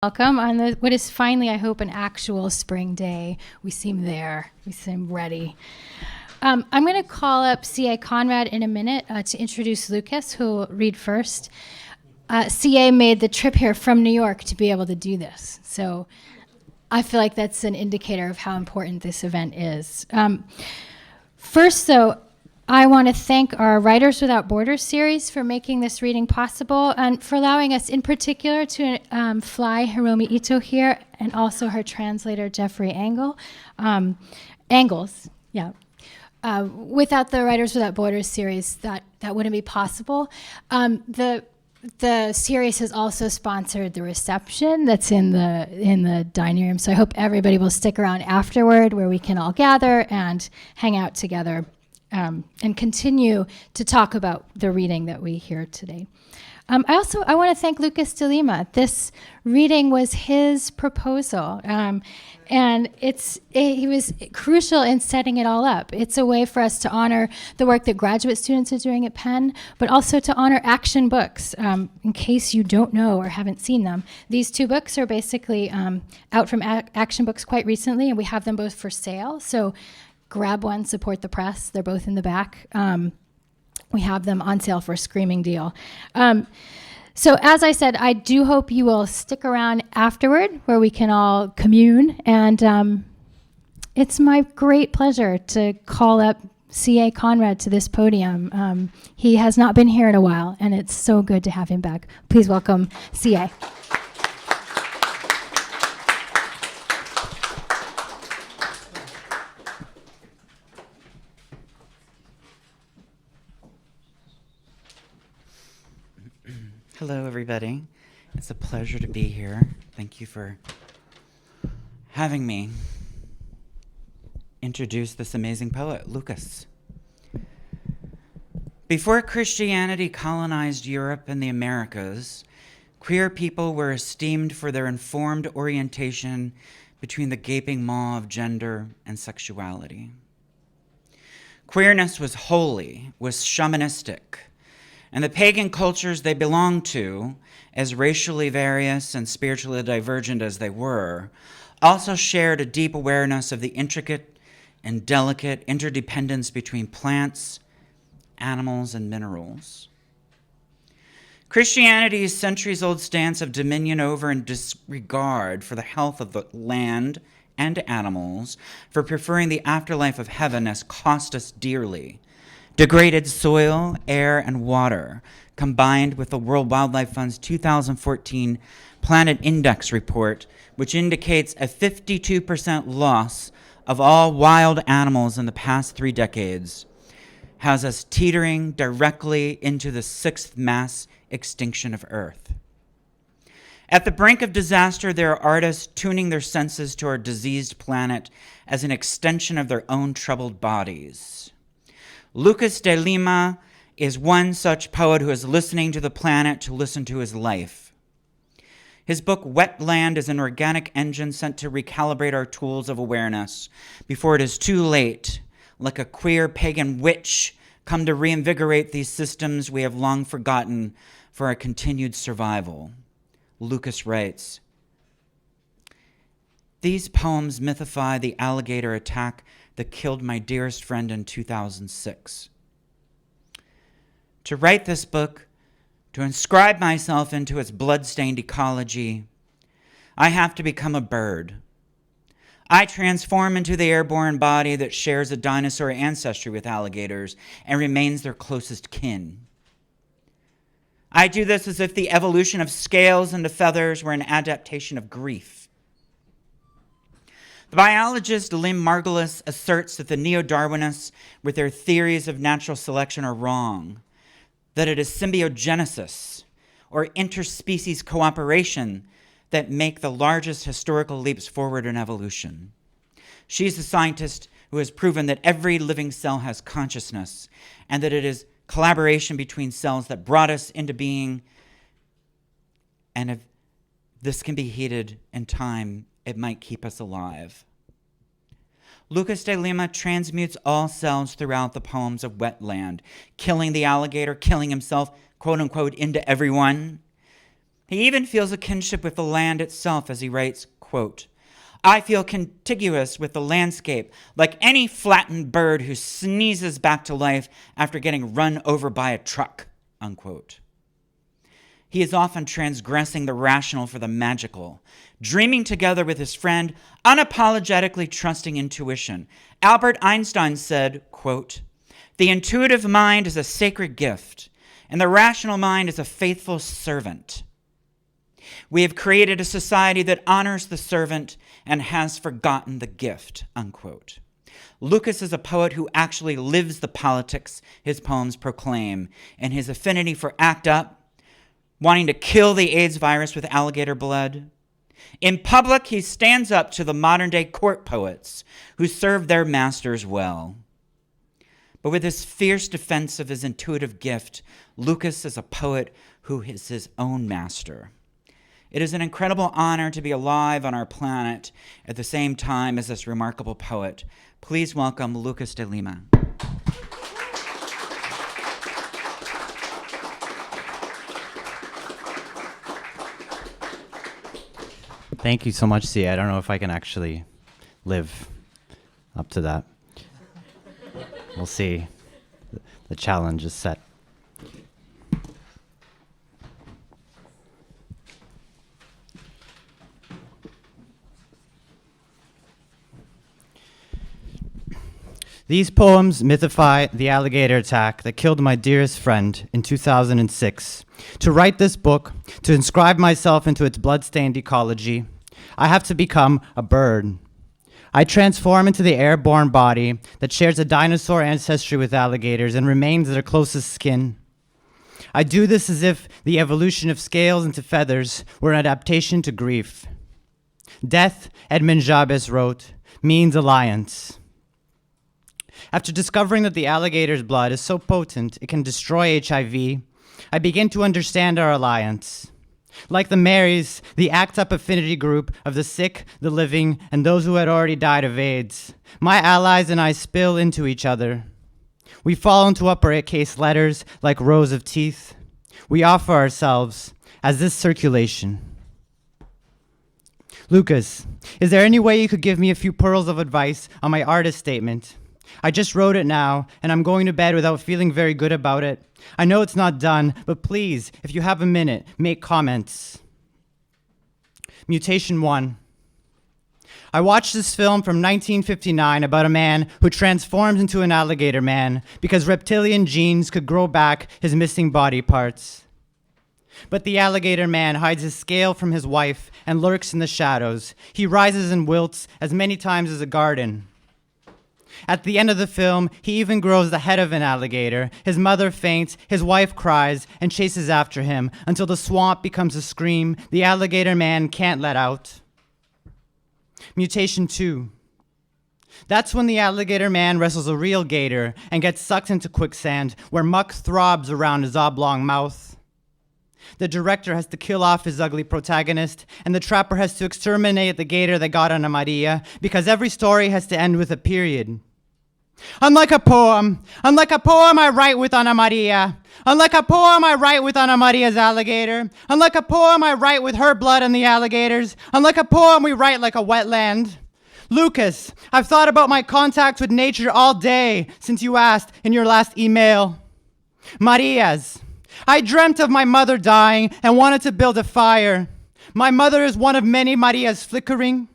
Welcome on what is finally, I hope, an actual spring day. We seem there. We seem ready. I'm going to call up C.A. Conrad in a minute to introduce Lucas, who will read first. C.A. made the trip here from New York to be able to do this. So I feel like that's an indicator of how important this event is. First, though, I want to thank our Writers Without Borders series for making this reading possible and for allowing us in particular to fly HIROMI ITŌ here and also her translator, Jeffrey Angles. Yeah. Without the Writers Without Borders series, that wouldn't be possible. The series has also sponsored the reception that's in the dining room, so I hope everybody will stick around afterward where we can all gather and hang out together. And continue to talk about the reading that we hear today. I want to thank Lucas de Lima. This reading was his proposal, and he was crucial in setting it all up. It's a way for us to honor the work that graduate students are doing at Penn, but also to honor action books. In case you don't know or haven't seen them, these two books are basically out from Action Books quite recently, and we have them both for sale. So grab one, support the press. They're both in the back. We have them on sale for a screaming deal. So as I said, I do hope you will stick around afterward where we can all commune. And it's my great pleasure to call up C.A. Conrad to this podium. He has not been here in a while, and it's so good to have him back. Please welcome C.A. Hello, everybody. It's a pleasure to be here. Thank you for having me introduce this amazing poet, Lucas. Before Christianity colonized Europe and the Americas, queer people were esteemed for their informed orientation between the gaping maw of gender and sexuality. Queerness was holy, was shamanistic, and the pagan cultures they belonged to, as racially various and spiritually divergent as they were, also shared a deep awareness of the intricate and delicate interdependence between plants, animals, and minerals. Christianity's centuries-old stance of dominion over and disregard for the health of the land and animals, for preferring the afterlife of heaven, has cost us dearly. Degraded soil, air, and water, combined with the World Wildlife Fund's 2014 Planet Index report, which indicates a 52% loss of all wild animals in the past 3 decades, has us teetering directly into the 6th mass extinction of Earth. At the brink of disaster, there are artists tuning their senses to our diseased planet as an extension of their own troubled bodies. Lucas de Lima is one such poet who is listening to the planet to listen to his life. His book, Wetland, is an organic engine sent to recalibrate our tools of awareness before it is too late, like a queer pagan witch come to reinvigorate these systems we have long forgotten for our continued survival. Lucas writes, "These poems mythify the alligator attack that killed my dearest friend in 2006. To write this book, to inscribe myself into its blood-stained ecology, I have to become a bird. I transform into the airborne body that shares a dinosaur ancestry with alligators and remains their closest kin. I do this as if the evolution of scales into feathers were an adaptation of grief. The biologist Lim Margulis asserts that the neo-Darwinists, with their theories of natural selection, are wrong, that it is symbiogenesis or interspecies cooperation that make the largest historical leaps forward in evolution. She's the scientist who has proven that every living cell has consciousness and that it is collaboration between cells that brought us into being, and if this can be heeded in time, it might keep us alive." Lucas de Lima transmutes all selves throughout the poems of Wetland, killing the alligator, killing himself, quote unquote, into everyone, He even feels a kinship with the land itself as he writes, quote, I feel contiguous with the landscape, like any flattened bird who sneezes back to life after getting run over by a truck, unquote. He is often transgressing the rational for the magical, dreaming together with his friend, unapologetically trusting intuition. Albert Einstein said, quote, the intuitive mind is a sacred gift, and the rational mind is a faithful servant. We have created a society that honors the servant and has forgotten the gift, unquote. Lucas is a poet who actually lives the politics his poems proclaim, and his affinity for ACT UP, wanting to kill the AIDS virus with alligator blood. In public, he stands up to the modern-day court poets who serve their masters well. But with his fierce defense of his intuitive gift, Lucas is a poet who is his own master. It is an incredible honor to be alive on our planet at the same time as this remarkable poet. Please welcome Lucas de Lima. Thank you so much, Sia. I don't know if I can actually live up to that. We'll see. The challenge is set. These poems mythify the alligator attack that killed my dearest friend in 2006. To write this book, to inscribe myself into its blood-stained ecology, I have to become a bird. I transform into the airborne body that shares a dinosaur ancestry with alligators and remains their closest kin. I do this as if the evolution of scales into feathers were an adaptation to grief. Death, Edmund Jabez wrote, means alliance. After discovering that the alligator's blood is so potent it can destroy HIV, I begin to understand our alliance. Like the Marys, the ACT UP affinity group of the sick, the living, and those who had already died of AIDS, my allies and I spill into each other. We fall into uppercase letters like rows of teeth. We offer ourselves as this circulation. Lucas, is there any way you could give me a few pearls of advice on my artist statement? I just wrote it now, and I'm going to bed without feeling very good about it. I know it's not done, but please, if you have a minute, make comments. Mutation 1. I watched this film from 1959 about a man who transforms into an alligator man because reptilian genes could grow back his missing body parts. But the alligator man hides his scale from his wife and lurks in the shadows. He rises and wilts as many times as a garden. At the end of the film, he even grows the head of an alligator. His mother faints, his wife cries, and chases after him until the swamp becomes a scream the alligator man can't let out. Mutation 2. That's when the alligator man wrestles a real gator and gets sucked into quicksand where muck throbs around his oblong mouth. The director has to kill off his ugly protagonist, and the trapper has to exterminate the gator that got Ana Maria, because every story has to end with a period. Unlike a poem I write with Ana Maria. Unlike a poem I write with Ana Maria's alligator. Unlike a poem I write with her blood and the alligators. Unlike a poem we write like a wetland. Lucas, I've thought about my contact with nature all day since you asked in your last email. Maria's. I dreamt of my mother dying and wanted to build a fire. My mother is one of many Marias flickering.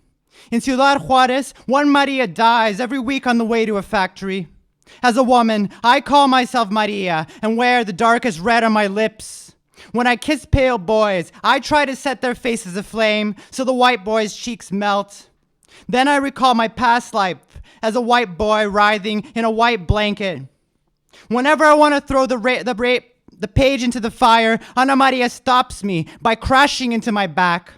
In Ciudad Juarez, one Maria dies every week on the way to a factory. As a woman, I call myself Maria and wear the darkest red on my lips. When I kiss pale boys, I try to set their faces aflame so the white boys' cheeks melt. Then I recall my past life as a white boy writhing in a white blanket. Whenever I want to throw the page into the fire, Ana Maria stops me by crashing into my back.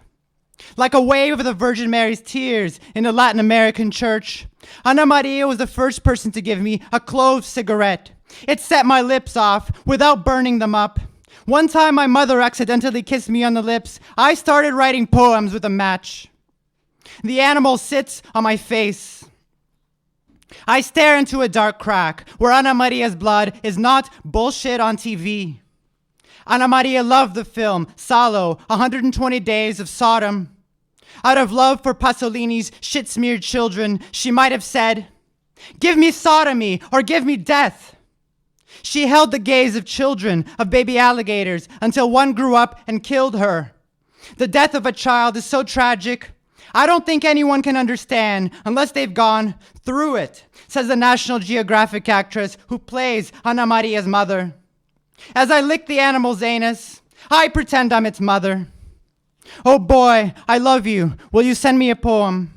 Like a wave of the Virgin Mary's tears in a Latin American church, Ana Maria was the first person to give me a clove cigarette. It set my lips off without burning them up. One time my mother accidentally kissed me on the lips. I started writing poems with a match. The animal sits on my face. I stare into a dark crack where Ana Maria's blood is not bullshit on TV. Ana Maria loved the film Salo, 120 Days of Sodom. Out of love for Pasolini's shit-smeared children, she might have said, "Give me sodomy or give me death." She held the gaze of children, of baby alligators, until one grew up and killed her. The death of a child is so tragic, I don't think anyone can understand unless they've gone through it, says the National Geographic actress who plays Ana Maria's mother. As I lick the animal's anus, I pretend I'm its mother. Oh boy, I love you. Will you send me a poem?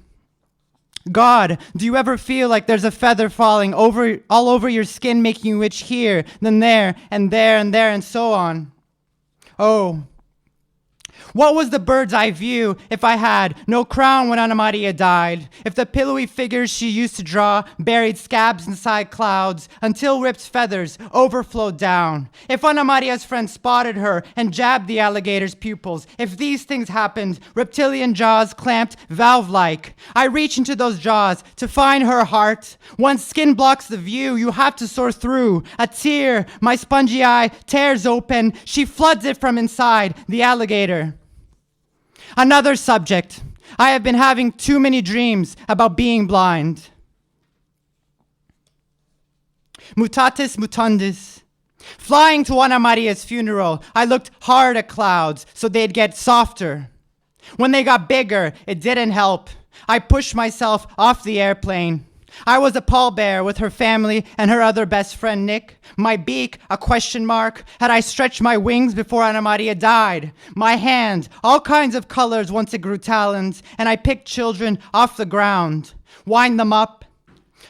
God, do you ever feel like there's a feather falling all over your skin, making you itch here, then there, and there, and there, and so on? Oh, what was the bird's eye view if I had no crown when Ana Maria died? If the pillowy figures she used to draw buried scabs inside clouds until ripped feathers overflowed down? If Ana Maria's friend spotted her and jabbed the alligator's pupils? If these things happened, reptilian jaws clamped valve-like, I reach into those jaws to find her heart. Once skin blocks the view, you have to soar through. A tear, my spongy eye tears open. She floods it from inside the alligator. Another subject. I have been having too many dreams about being blind. Mutatis mutandis. Flying to Ana Maria's funeral, I looked hard at clouds so they'd get softer. When they got bigger, it didn't help. I pushed myself off the airplane. I was a pallbearer with her family and her other best friend, Nick. My beak, a question mark. Had I stretched my wings before Ana Maria died? My hand, all kinds of colors once it grew talons, and I picked children off the ground. Wind them up.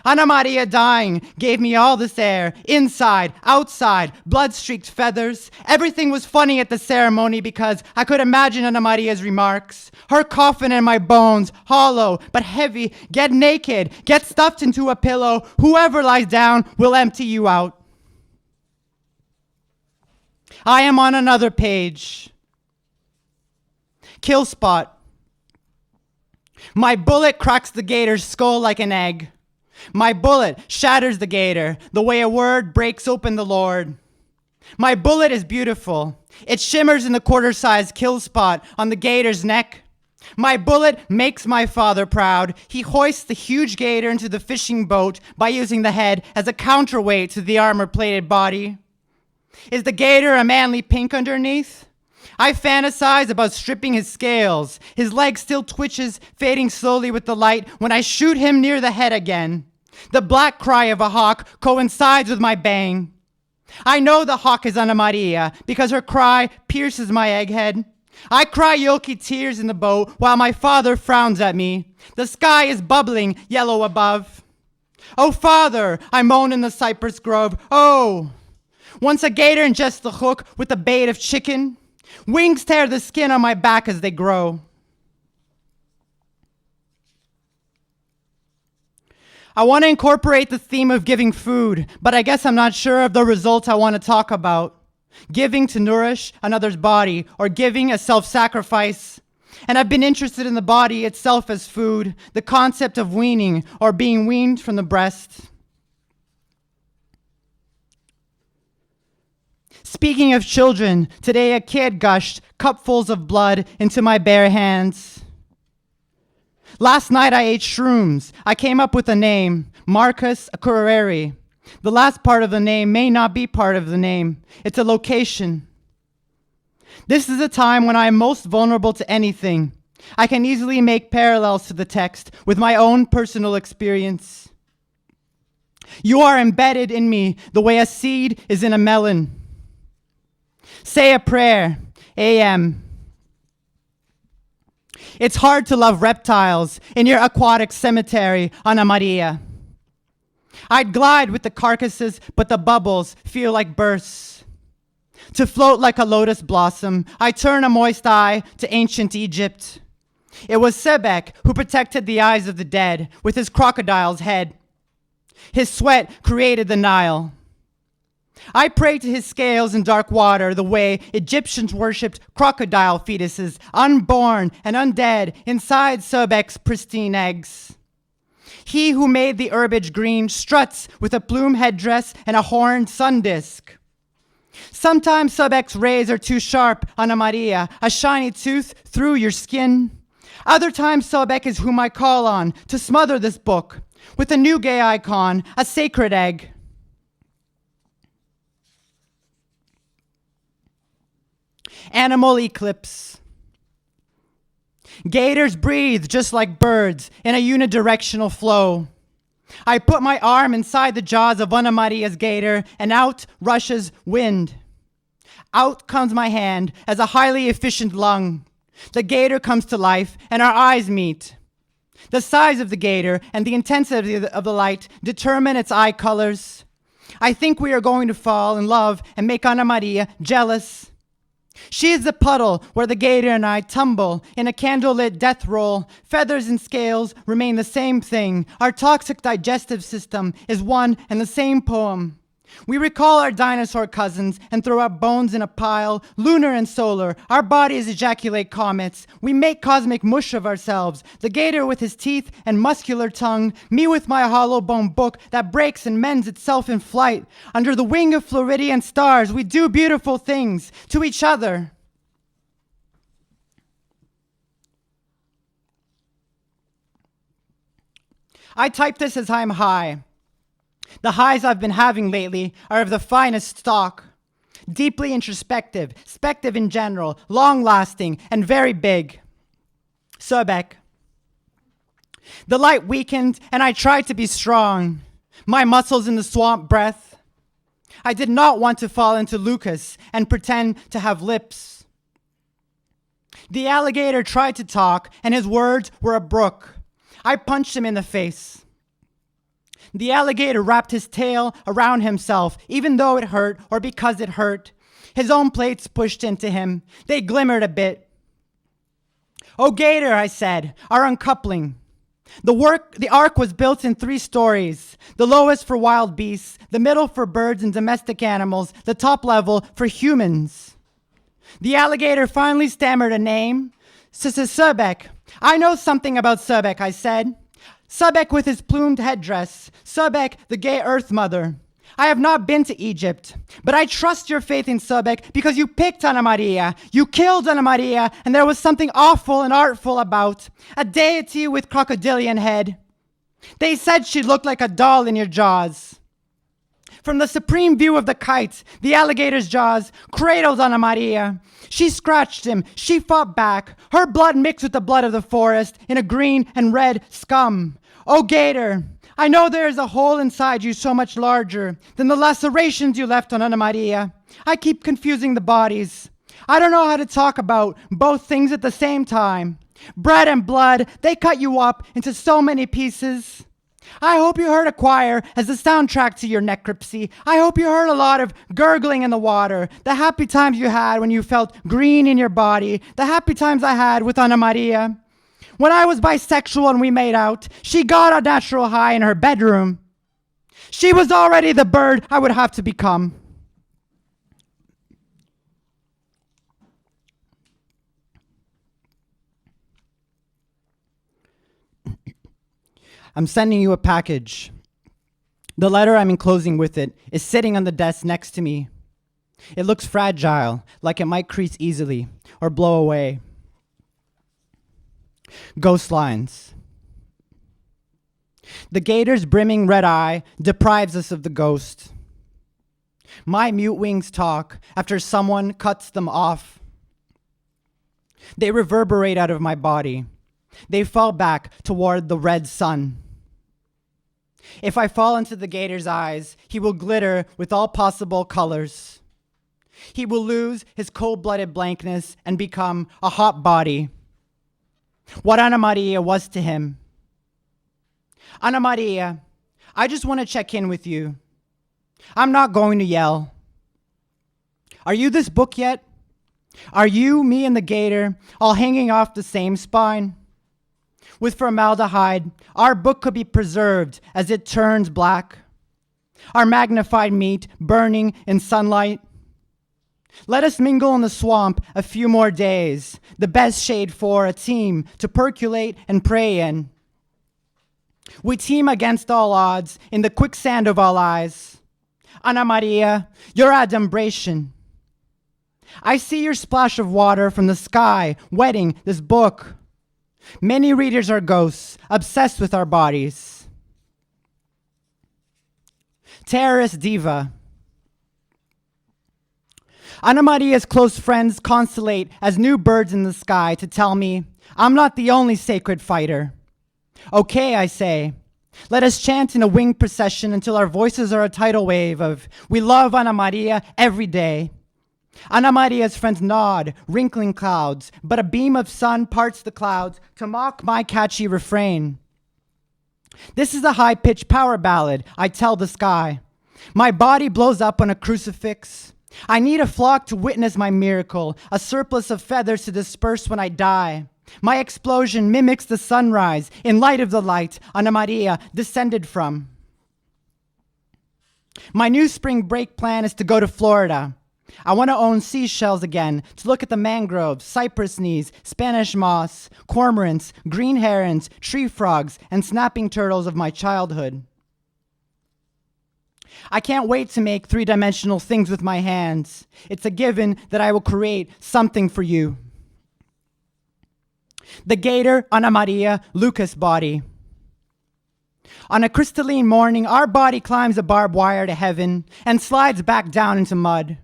Ana Maria dying gave me all this air, inside, outside, blood-streaked feathers. Everything was funny at the ceremony because I could imagine Ana Maria's remarks. Her coffin and my bones, hollow but heavy, get naked, get stuffed into a pillow. Whoever lies down will empty you out. I am on another page. Kill spot. My bullet cracks the gator's skull like an egg. My bullet shatters the gator, the way a word breaks open the Lord. My bullet is beautiful. It shimmers in the quarter-sized kill spot on the gator's neck. My bullet makes my father proud. He hoists the huge gator into the fishing boat by using the head as a counterweight to the armor-plated body. Is the gator a manly pink underneath? I fantasize about stripping his scales. His leg still twitches, fading slowly with the light when I shoot him near the head again. The black cry of a hawk coincides with my bang. I know the hawk is Ana Maria because her cry pierces my egghead. I cry yolky tears in the boat while my father frowns at me. The sky is bubbling yellow above. Oh, father, I moan in the cypress grove. Oh, once a gator ingests the hook with a bait of chicken. Wings tear the skin on my back as they grow. I want to incorporate the theme of giving food, but I guess I'm not sure of the results I want to talk about. Giving to nourish another's body, or giving as self-sacrifice. And I've been interested in the body itself as food, the concept of weaning, or being weaned from the breast. Speaking of children, today a kid gushed cupfuls of blood into my bare hands. Last night I ate shrooms. I came up with a name, Marcus Akureri. The last part of the name may not be part of the name. It's a location. This is a time when I am most vulnerable to anything. I can easily make parallels to the text with my own personal experience. You are embedded in me the way a seed is in a melon. Say a prayer, A.M. It's hard to love reptiles in your aquatic cemetery, Ana Maria. I'd glide with the carcasses, but the bubbles feel like bursts. To float like a lotus blossom, I turn a moist eye to ancient Egypt. It was Sebek who protected the eyes of the dead with his crocodile's head. His sweat created the Nile. I pray to his scales in dark water the way Egyptians worshipped crocodile fetuses, unborn and undead, inside Sebek's pristine eggs. He who made the herbage green struts with a plume headdress and a horned sun disk. Sometimes Sobek's rays are too sharp, Ana Maria, a shiny tooth through your skin. Other times Sobek is whom I call on to smother this book with a new gay icon, a sacred egg. Animal eclipse. Gators breathe just like birds in a unidirectional flow. I put my arm inside the jaws of Ana Maria's gator, and out rushes wind. Out comes my hand as a highly efficient lung. The gator comes to life, and our eyes meet. The size of the gator and the intensity of the light determine its eye colors. I think we are going to fall in love and make Ana Maria jealous. She is the puddle where the gator and I tumble in a candlelit death roll. Feathers and scales remain the same thing. Our toxic digestive system is one and the same poem. We recall our dinosaur cousins and throw our bones in a pile, lunar and solar. Our bodies ejaculate comets. We make cosmic mush of ourselves. The gator with his teeth and muscular tongue, me with my hollow bone book that breaks and mends itself in flight. Under the wing of Floridian stars, we do beautiful things to each other. I type this as I'm high. The highs I've been having lately are of the finest stock. Deeply introspective, spective in general, long-lasting, and very big. Sobek. The light weakened, and I tried to be strong. My muscles in the swamp breath. I did not want to fall into Lucas and pretend to have lips. The alligator tried to talk, and his words were a brook. I punched him in the face. The alligator wrapped his tail around himself, even though it hurt or because it hurt. His own plates pushed into him. They glimmered a bit. "Oh, gator," I said, "our uncoupling." The ark was built in 3 stories. The lowest for wild beasts, the middle for birds and domestic animals, the top level for humans. The alligator finally stammered a name. Sobek. "I know something about Sobek," I said. Sobek with his plumed headdress. Sobek, the gay earth mother. I have not been to Egypt, but I trust your faith in Sobek because you picked Ana Maria. You killed Ana Maria, and there was something awful and artful about a deity with crocodilian head. They said she looked like a doll in your jaws. From the supreme view of the kite, the alligator's jaws cradled Ana Maria. She scratched him. She fought back. Her blood mixed with the blood of the forest in a green and red scum. Oh, gator, I know there is a hole inside you so much larger than the lacerations you left on Ana Maria. I keep confusing the bodies. I don't know how to talk about both things at the same time. Bread and blood, they cut you up into so many pieces. I hope you heard a choir as the soundtrack to your necropsy. I hope you heard a lot of gurgling in the water, the happy times you had when you felt green in your body, the happy times I had with Ana Maria. When I was bisexual and we made out, she got a natural high in her bedroom. She was already the bird I would have to become. I'm sending you a package. The letter I'm enclosing with it is sitting on the desk next to me. It looks fragile, like it might crease easily or blow away. Ghost lines. The gator's brimming red eye deprives us of the ghost. My mute wings talk after someone cuts them off. They reverberate out of my body. They fall back toward the red sun. If I fall into the gator's eyes, he will glitter with all possible colors. He will lose his cold-blooded blankness and become a hot body. What Ana Maria was to him. Ana Maria, I just want to check in with you. I'm not going to yell. Are you this book yet? Are you, me, and the gator all hanging off the same spine? With formaldehyde, our book could be preserved as it turns black. Our magnified meat burning in sunlight. Let us mingle in the swamp a few more days, the best shade for a team to percolate and pray in. We team against all odds in the quicksand of all eyes. Ana Maria, your adumbration. I see your splash of water from the sky, wetting this book. Many readers are ghosts, obsessed with our bodies. Terrorist diva. Ana Maria's close friends constellate as new birds in the sky to tell me I'm not the only sacred fighter. Okay, I say. Let us chant in a winged procession until our voices are a tidal wave of we love Ana Maria every day. Ana Maria's friends nod, wrinkling clouds, but a beam of sun parts the clouds to mock my catchy refrain. This is a high-pitched power ballad, I tell the sky. My body blows up on a crucifix. I need a flock to witness my miracle, a surplus of feathers to disperse when I die. My explosion mimics the sunrise in light of the light Ana Maria descended from. My new spring break plan is to go to Florida. I want to own seashells again, to look at the mangroves, cypress knees, Spanish moss, cormorants, green herons, tree frogs, and snapping turtles of my childhood. I can't wait to make three-dimensional things with my hands. It's a given that I will create something for you. The gator, Ana Maria, Lucas body. On a crystalline morning, our body climbs a barbed wire to heaven and slides back down into mud.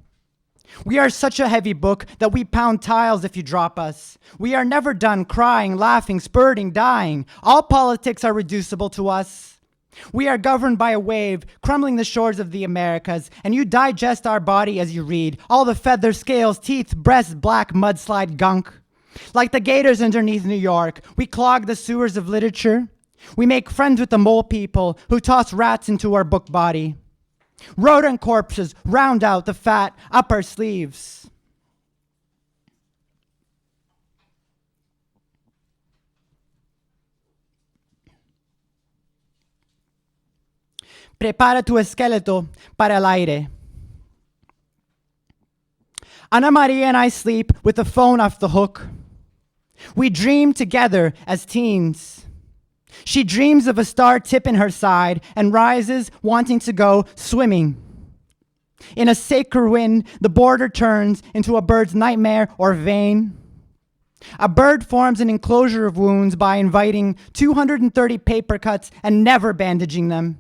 We are such a heavy book that we pound tiles if you drop us. We are never done crying, laughing, spurting, dying. All politics are reducible to us. We are governed by a wave, crumbling the shores of the Americas, and you digest our body as you read. All the feathers, scales, teeth, breasts, black mudslide gunk. Like the gators underneath New York, we clog the sewers of literature. We make friends with the mole people who toss rats into our book body. Rodent corpses round out the fat up our sleeves. Prepara tu esqueleto para el aire. Ana Maria and I sleep with the phone off the hook. We dream together as teens. She dreams of a star tip in her side and rises wanting to go swimming. In a sacred wind, the border turns into a bird's nightmare or vein. A bird forms an enclosure of wounds by inviting 230 paper cuts and never bandaging them.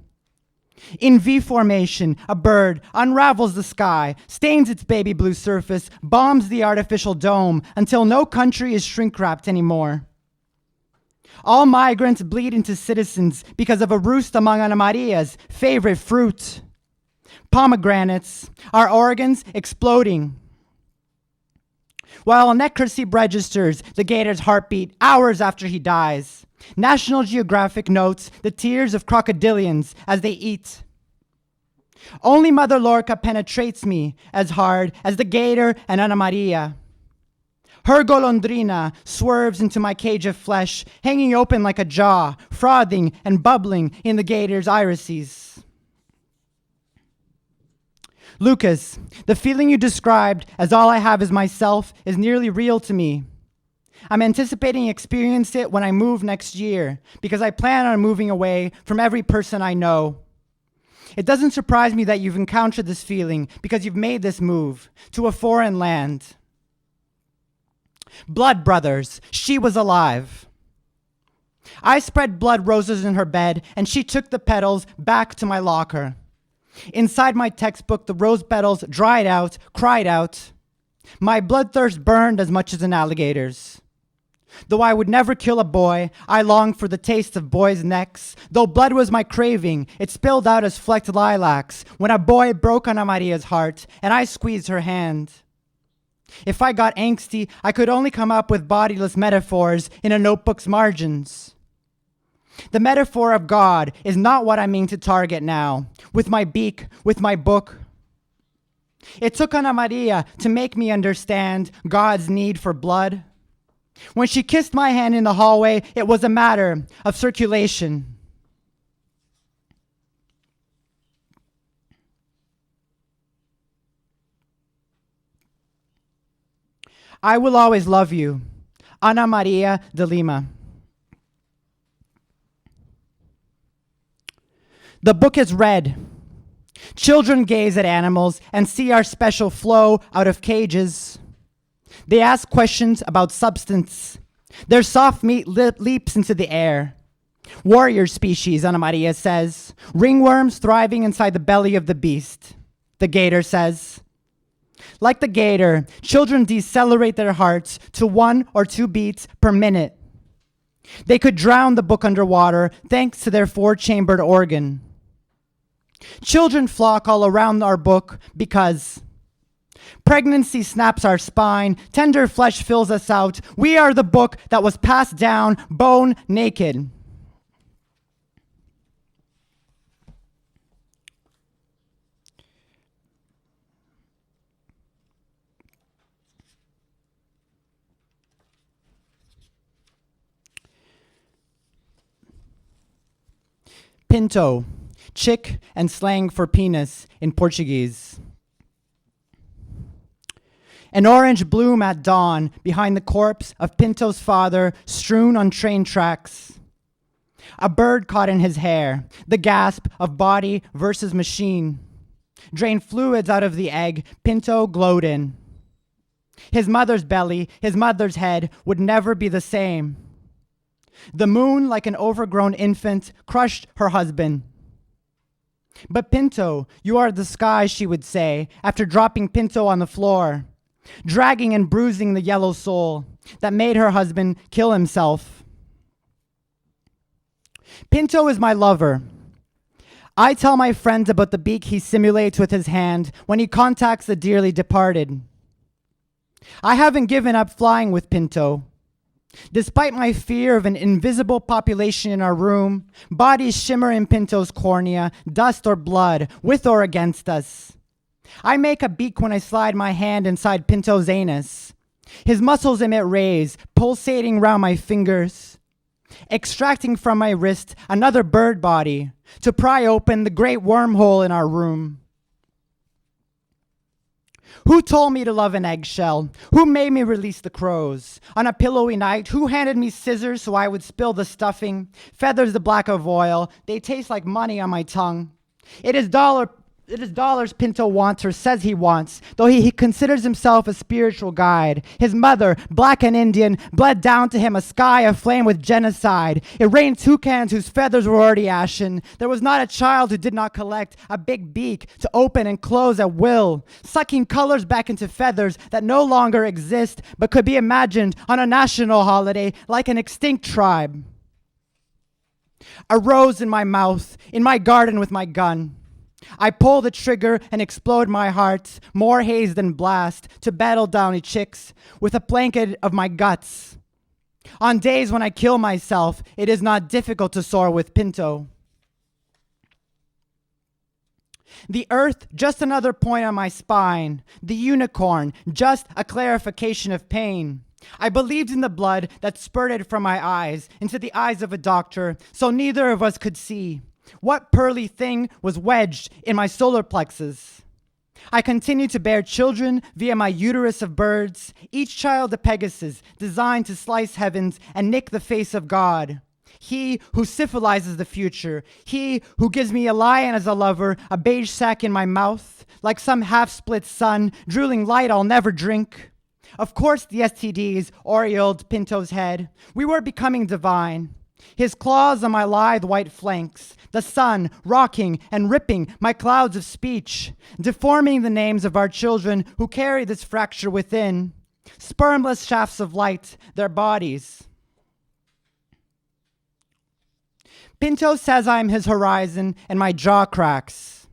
In V formation, a bird unravels the sky, stains its baby blue surface, bombs the artificial dome until no country is shrink-wrapped anymore. All migrants bleed into citizens because of a roost among Ana Maria's favorite fruit. Pomegranates, our organs exploding. While necrocy registers the gator's heartbeat hours after he dies, National Geographic notes the tears of crocodilians as they eat. Only Mother Lorca penetrates me as hard as the gator and Ana Maria. Her golondrina swerves into my cage of flesh, hanging open like a jaw, frothing and bubbling in the gator's irises. Lucas, the feeling you described as all I have is myself is nearly real to me. I'm anticipating experiencing it when I move next year because I plan on moving away from every person I know. It doesn't surprise me that you've encountered this feeling because you've made this move to a foreign land. Blood brothers, she was alive. I spread blood roses in her bed and she took the petals back to my locker. Inside my textbook, the rose petals dried out, cried out. My bloodthirst burned as much as an alligator's. Though I would never kill a boy, I longed for the taste of boys' necks. Though blood was my craving, it spilled out as flecked lilacs when a boy broke Ana Maria's heart and I squeezed her hand. If I got angsty, I could only come up with bodiless metaphors in a notebook's margins. The metaphor of God is not what I mean to target now, with my beak, with my book. It took Ana Maria to make me understand God's need for blood. When she kissed my hand in the hallway, it was a matter of circulation. I will always love you, Ana Maria de Lima. The book is red. Children gaze at animals and see our special flow out of cages. They ask questions about substance. Their soft meat leaps into the air. Warrior species, Ana Maria says. Ringworms thriving inside the belly of the beast. The gator says. Like the gator, children decelerate their hearts to 1 or 2 beats per minute. They could drown the book underwater thanks to their 4-chambered organ. Children flock all around our book because pregnancy snaps our spine, tender flesh fills us out. We are the book that was passed down bone naked. Pinto, chick and slang for penis in Portuguese. An orange bloom at dawn behind the corpse of Pinto's father strewn on train tracks. A bird caught in his hair, the gasp of body versus machine. Drained fluids out of the egg Pinto glowed in. His mother's belly, his mother's head would never be the same. The moon, like an overgrown infant, crushed her husband. But Pinto, you are the sky, she would say, after dropping Pinto on the floor, dragging and bruising the yellow soul that made her husband kill himself. Pinto is my lover. I tell my friends about the beak he simulates with his hand when he contacts the dearly departed. I haven't given up flying with Pinto. Despite my fear of an invisible population in our room, bodies shimmer in Pinto's cornea, dust or blood, with or against us. I make a beak when I slide my hand inside Pinto's anus. His muscles emit rays, pulsating round my fingers, extracting from my wrist another bird body to pry open the great wormhole in our room. Who told me to love an eggshell? Who made me release the crows? On a pillowy night, who handed me scissors so I would spill the stuffing? Feathers the black of oil, they taste like money on my tongue. It is dollars Pinto wants or says he wants, though he considers himself a spiritual guide. His mother, black and Indian, bled down to him a sky aflame with genocide. It rained toucans whose feathers were already ashen. There was not a child who did not collect a big beak to open and close at will, sucking colors back into feathers that no longer exist but could be imagined on a national holiday like an extinct tribe. A rose in my mouth, in my garden with my gun. I pull the trigger and explode my heart, more haze than blast, to battle downy chicks with a blanket of my guts. On days when I kill myself, it is not difficult to soar with Pinto. The earth, just another point on my spine. The unicorn, just a clarification of pain. I believed in the blood that spurted from my eyes into the eyes of a doctor, so neither of us could see. What pearly thing was wedged in my solar plexus? I continued to bear children via my uterus of birds, each child a Pegasus, designed to slice heavens and nick the face of God. He who syphilizes the future, he who gives me a lion as a lover, a beige sack in my mouth, like some half-split sun, drooling light I'll never drink. Of course the STDs aureoled Pinto's head. We were becoming divine. His claws on my lithe white flanks, the sun rocking and ripping my clouds of speech, deforming the names of our children who carry this fracture within, spermless shafts of light, their bodies. Pinto says I am his horizon and my jaw cracks.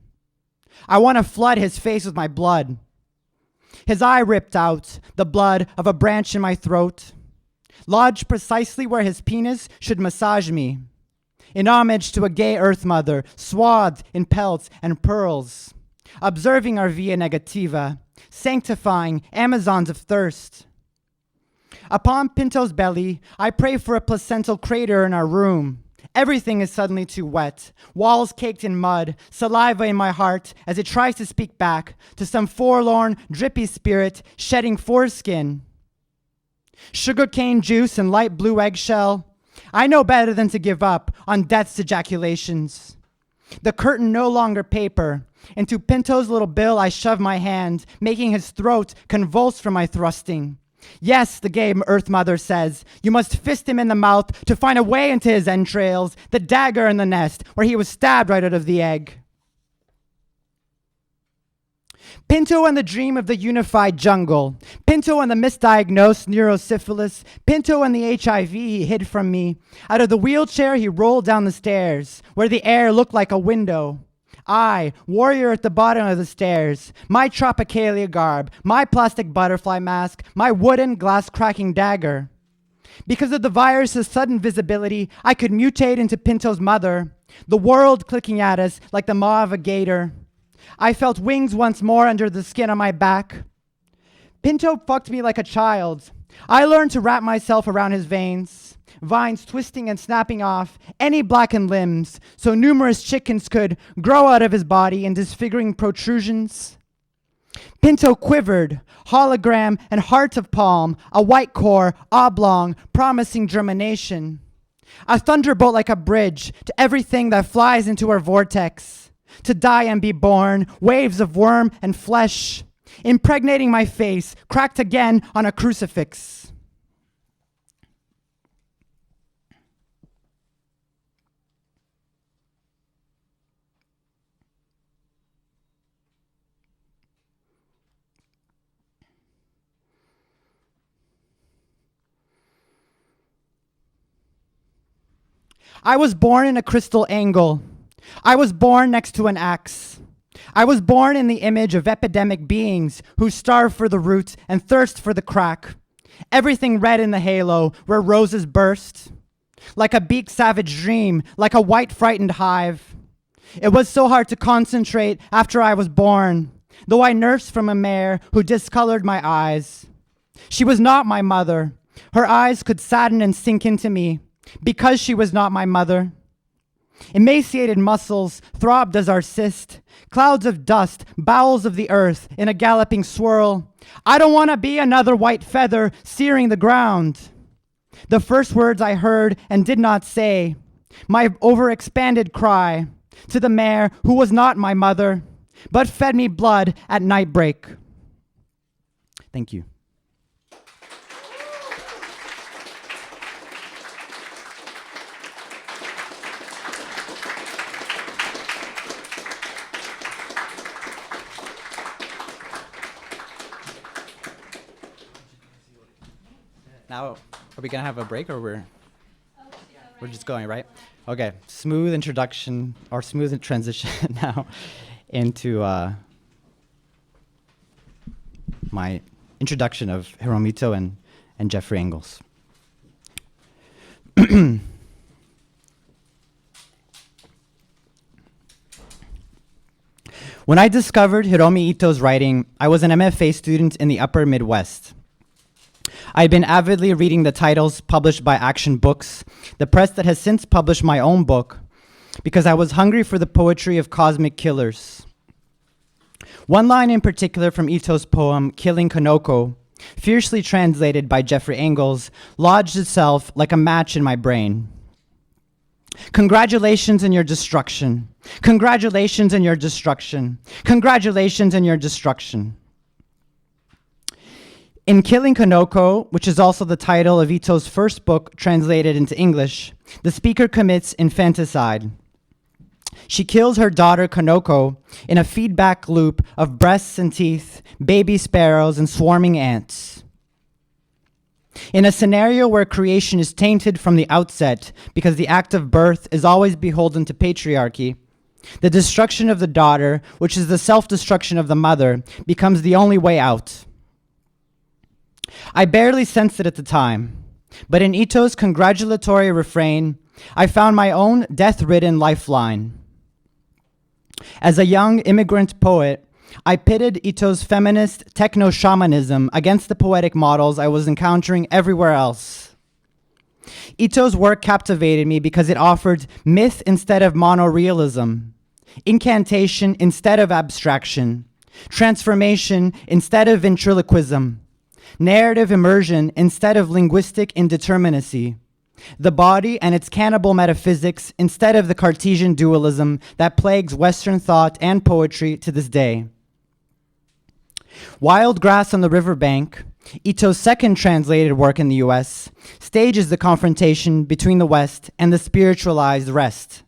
I want to flood his face with my blood. His eye ripped out, the blood of a branch in my throat. Lodged precisely where his penis should massage me, in homage to a gay earth mother, swathed in pelts and pearls, observing our via negativa, sanctifying Amazons of thirst. Upon Pinto's belly, I pray for a placental crater in our room. Everything is suddenly too wet, walls caked in mud, saliva in my heart as it tries to speak back to some forlorn, drippy spirit shedding foreskin. Sugarcane juice and light blue eggshell. I know better than to give up on death's ejaculations. The curtain no longer paper. Into Pinto's little bill I shove my hand, making his throat convulse from my thrusting. Yes, the gay Earth Mother says, you must fist him in the mouth to find a way into his entrails, the dagger in the nest, where he was stabbed right out of the egg. Pinto and the dream of the unified jungle. Pinto and the misdiagnosed neurosyphilis. Pinto and the HIV he hid from me. Out of the wheelchair he rolled down the stairs, where the air looked like a window. I, warrior at the bottom of the stairs, my Tropicalia garb, my plastic butterfly mask, my wooden glass-cracking dagger. Because of the virus's sudden visibility, I could mutate into Pinto's mother, the world clicking at us like the maw of a gator. I felt wings once more under the skin on my back. Pinto fucked me like a child. I learned to wrap myself around his veins, vines twisting and snapping off any blackened limbs so numerous chickens could grow out of his body in disfiguring protrusions. Pinto quivered, hologram and heart of palm, a white core, oblong, promising germination. A thunderbolt like a bridge to everything that flies into our vortex. To die and be born, waves of worm and flesh, impregnating my face, cracked again on a crucifix. I was born in a crystal angle. I was born next to an axe. I was born in the image of epidemic beings who starve for the root and thirst for the crack. Everything red in the halo where roses burst. Like a beaked savage dream, like a white frightened hive. It was so hard to concentrate after I was born, though I nursed from a mare who discolored my eyes. She was not my mother. Her eyes could sadden and sink into me because she was not my mother. Emaciated muscles throbbed as our cyst, clouds of dust, bowels of the earth in a galloping swirl. I don't want to be another white feather searing the ground. The first words I heard and did not say, my overexpanded cry to the mare who was not my mother, but fed me blood at nightbreak. Thank you. Now, are we gonna have a break or we're just going, right? Okay, smooth introduction or smooth transition now into my introduction of HIROMI ITŌ and Jeffrey Engels. When I discovered HIROMI ITŌ's writing, I was an MFA student in the Upper Midwest. I had been avidly reading the titles published by Action Books, the press that has since published my own book, because I was hungry for the poetry of cosmic killers. One line in particular from Ito's poem, Killing Kanoko, fiercely translated by Jeffrey Engels, lodged itself like a match in my brain. Congratulations on your destruction. Congratulations on your destruction. Congratulations on your destruction. In Killing Kanoko, which is also the title of Ito's first book translated into English, the speaker commits infanticide. She kills her daughter Kanoko in a feedback loop of breasts and teeth, baby sparrows, and swarming ants. In a scenario where creation is tainted from the outset because the act of birth is always beholden to patriarchy, the destruction of the daughter, which is the self-destruction of the mother, becomes the only way out. I barely sensed it at the time, but in Ito's congratulatory refrain, I found my own death-ridden lifeline. As a young immigrant poet, I pitted Ito's feminist techno-shamanism against the poetic models I was encountering everywhere else. Ito's work captivated me because it offered myth instead of monorealism, incantation instead of abstraction, transformation instead of ventriloquism, narrative immersion instead of linguistic indeterminacy, the body and its cannibal metaphysics instead of the Cartesian dualism that plagues Western thought and poetry to this day. Wild Grass on the Riverbank, Ito's second translated work in the US, stages the confrontation between the West and the spiritualized rest.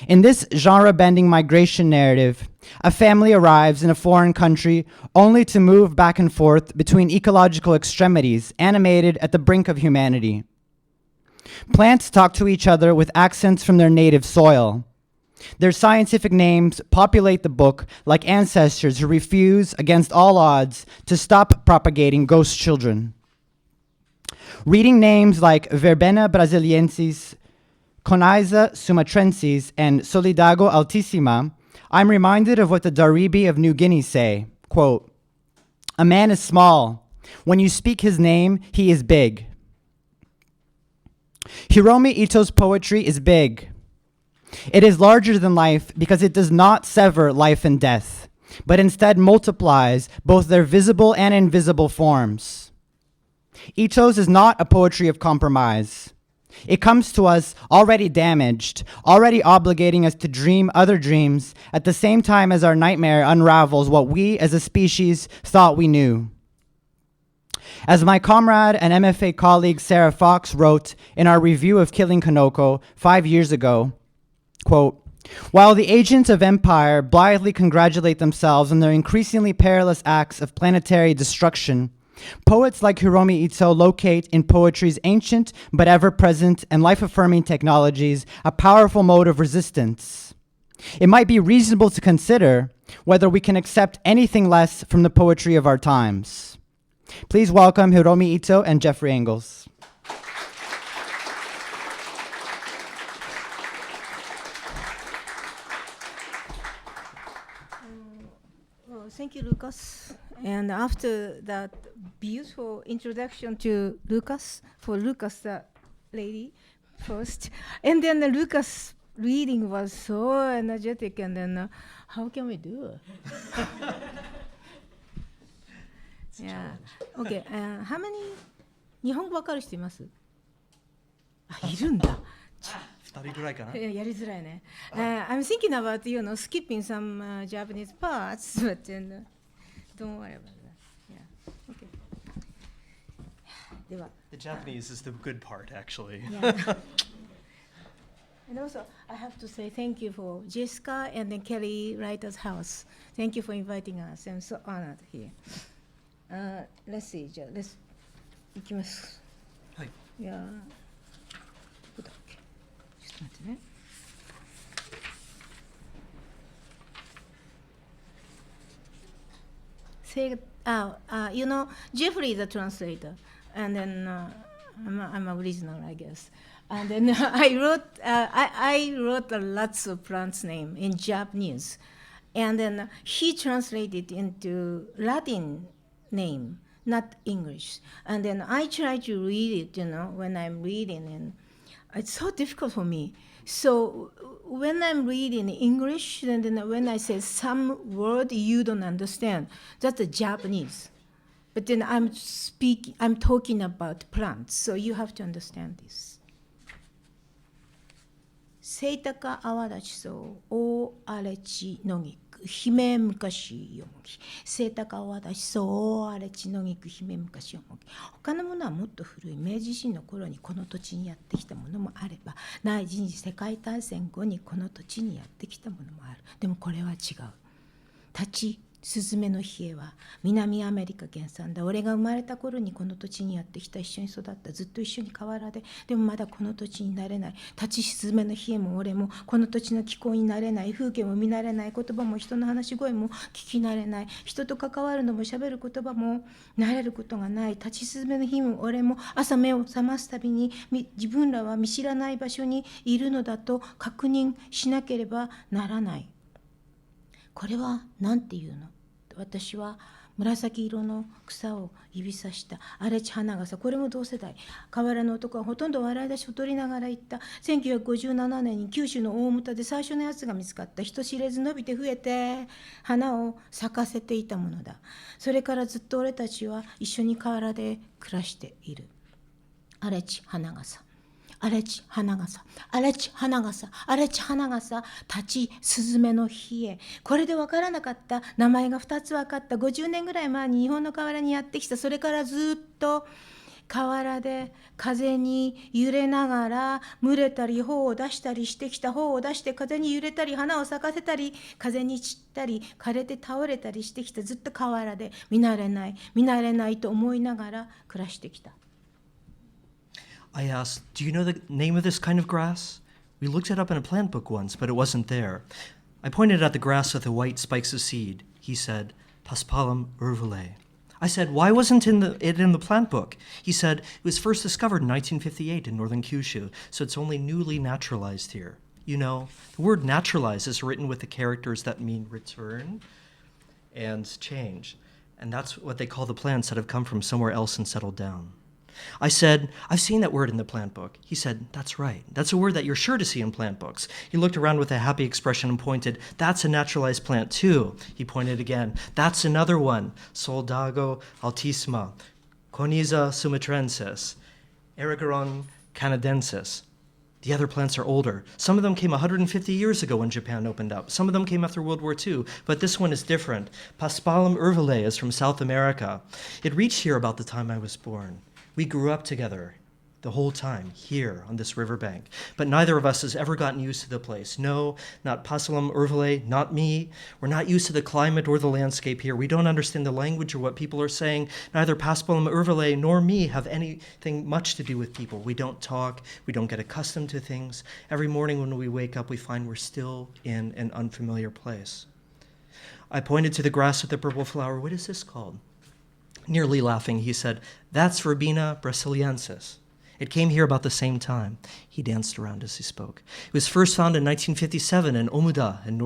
In this genre-bending migration narrative, a family arrives in a foreign country only to move back and forth between ecological extremities, animated at the brink of humanity. Plants talk to each other with accents from their native soil. Their scientific names populate the book like ancestors who refuse, against all odds, to stop propagating ghost children. Reading names like Verbena brasiliensis, Coniza sumatrensis, and Solidago altissima, I'm reminded of what the Daribi of New Guinea say, quote, "A man is small. When you speak his name, he is big." Hiromi Ito's poetry is big. It is larger than life because it does not sever life and death, but instead multiplies both their visible and invisible forms. Ito's is not a poetry of compromise. It comes to us already damaged, already obligating us to dream other dreams at the same time as our nightmare unravels what we as a species thought we knew. As my comrade and MFA colleague Sarah Fox wrote in our review of Killing Kanoko 5 years ago, quote, "While the agents of empire blithely congratulate themselves on their increasingly perilous acts of planetary destruction, poets like Hiromi Ito locate in poetry's ancient but ever-present and life-affirming technologies a powerful mode of resistance. It might be reasonable to consider whether we can accept anything less from the poetry of our times." Please welcome Hiromi Ito and Jeffrey Engels. Well, thank you, Lucas. And after that beautiful introduction to Lucas, for Lucas, the lady first, and then the Lucas reading was so energetic, and then how can we do it? Yeah. Okay. How many 日本語わかる人います？あ、いるんだ。2人ぐらいかな。やりづらいね。I'm thinking about skipping some Japanese parts, but then don't worry about that. Yeah. Okay. では。The Japanese is the good part, actually. Yeah. And also, I have to say thank you for Jessica and then Kelly Writer's House. Thank you for inviting us. I'm so honored here. Let's see. じゃあ、いきます。はい。いやー、どこだっけ？ちょっと待ってね。Jeffrey is a translator, and then I'm original, I guess. And then I wrote lots of plants name in Japanese, and then he translated into Latin name, not English. And then I try to read it, when I'm reading, and it's so difficult for me. So when I'm reading English, and then when I say some word you don't understand, that's the Japanese. But then I'm talking about plants, so you have to understand this. セイタカアワダチソウ大荒れ地のぎく姫昔よもぎセイタカアワダチソウ大荒れ地のぎく姫昔よもぎ他のものはもっと古い明治維新の頃にこの土地にやってきたものもあれば第二次世界大戦後にこの土地にやってきたものもある。でもこれは違う。立ちスズメのヒエは南アメリカ原産だ。俺が生まれた頃にこの土地にやってきた、一緒に育った、ずっと一緒に河原で、でもまだこの土地になれない。立ちスズメのヒエも俺もこの土地の気候になれない。風景も見慣れない。言葉も人の話し声も聞き慣れない。人と関わるのも喋る言葉も慣れることがない。立ちスズメのヒエも俺も朝目を覚ますたびに自分らは見知らない場所にいるのだと確認しなければならない。これは何て言うの？私は紫色の草を指さした荒れ地花笠、これも同世代。河原の男はほとんど笑い出しを取りながら言った。1957年に九州の大牟田で最初のやつが見つかった。人知れず伸びて増えて花を咲かせていたものだ。それからずっと俺たちは一緒に河原で暮らしている。荒れ地花笠、荒れ地花笠、荒れ地花笠、荒れ地花笠、立ちスズメの日へ。これで分からなかった、名前が2つ分かった。50年ぐらい前に日本の河原にやってきた。それからずっと河原で風に揺れながら群れたり頬を出したりしてきた。頬を出して風に揺れたり花を咲かせたり風に散ったり枯れて倒れたりしてきた。ずっと河原で見慣れないと思いながら暮らしてきた。I asked, do you know the name of this kind of grass? We looked it up in a plant book once, but it wasn't there. I pointed at the grass with the white spikes of seed. He said, Paspalum urvule. I said, why wasn't it in the plant book? He said, it was first discovered in 1958 in northern Kyushu, so it's only newly naturalized here. You know, the word naturalize is written with the characters that mean return and change. And that's what they call the plants that have come from somewhere else and settled down. I said, I've seen that word in the plant book. He said, that's right. That's a word that you're sure to see in plant books. He looked around with a happy expression and pointed, that's a naturalized plant too. He pointed again, that's another one, Soldago altissima, Coniza sumatrensis, Erigeron canadensis. The other plants are older. Some of them came 150 years ago when Japan opened up. Some of them came after World War II, but this one is different. Paspalum urvule is from South America. It reached here about the time I was born. We grew up together the whole time here on this riverbank, but neither of us has ever gotten used to the place. No, not Paspalum urvule, not me. We're not used to the climate or the landscape here. We don't understand the language or what people are saying. Neither Paspalum urvule nor me have anything much to do with people. We don't talk. We don't get accustomed to things. Every morning when we wake up, we find we're still in an unfamiliar place. I pointed to the grass with the purple flower. What is this called? Nearly laughing, he said, that's Verbena brasiliensis. It came here about the same time. He danced around as he spoke. It was first found in 1957 in Omuda in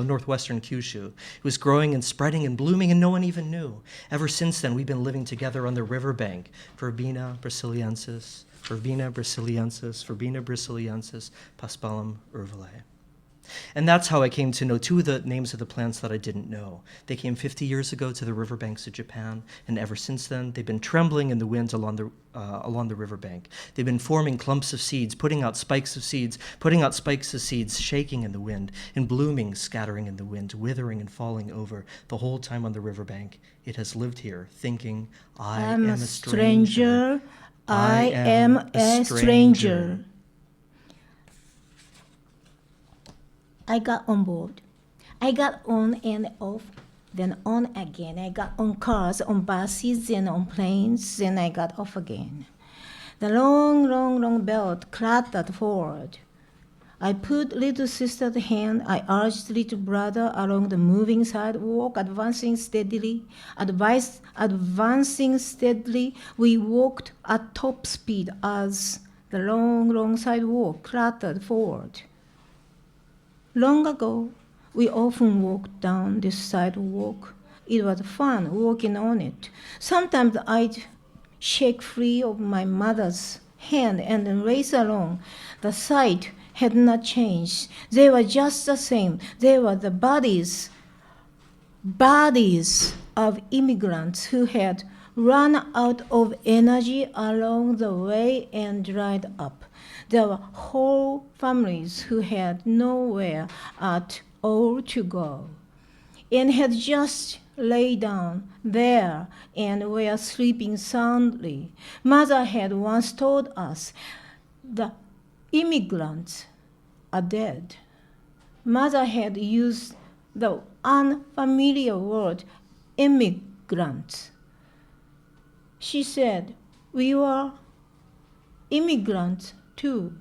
northwestern Kyushu. It was growing and spreading and blooming, and no one even knew. Ever since then, we've been living together on the riverbank. Verbena brasiliensis, Verbena brasiliensis, Verbena brasiliensis, Paspalum urvule. And that's how I came to know two of the names of the plants that I didn't know. They came 50 years ago to the riverbanks of Japan, and ever since then, they've been trembling in the wind along the riverbank. They've been forming clumps of seeds, putting out spikes of seeds, shaking in the wind, and blooming, scattering in the wind, withering and falling over the whole time on the riverbank. It has lived here, thinking, I am a stranger. I am a stranger. I got on board. I got on and off, then on again. I got on cars, on buses, then on planes, then I got off again. The long, long, long belt clattered forward. I put little sister's hand. I urged little brother along the moving sidewalk, advancing steadily. Advancing steadily, we walked at top speed as the long, long sidewalk clattered forward. Long ago, we often walked down this sidewalk. It was fun walking on it. Sometimes I'd shake free of my mother's hand and then race along. The sight had not changed. They were just the same. They were the bodies of immigrants who had run out of energy along the way and dried up. There were whole families who had nowhere at all to go and had just lay down there and were sleeping soundly. Mother had once told us, the immigrants are dead. Mother had used the unfamiliar word immigrants. She said, we were immigrants too.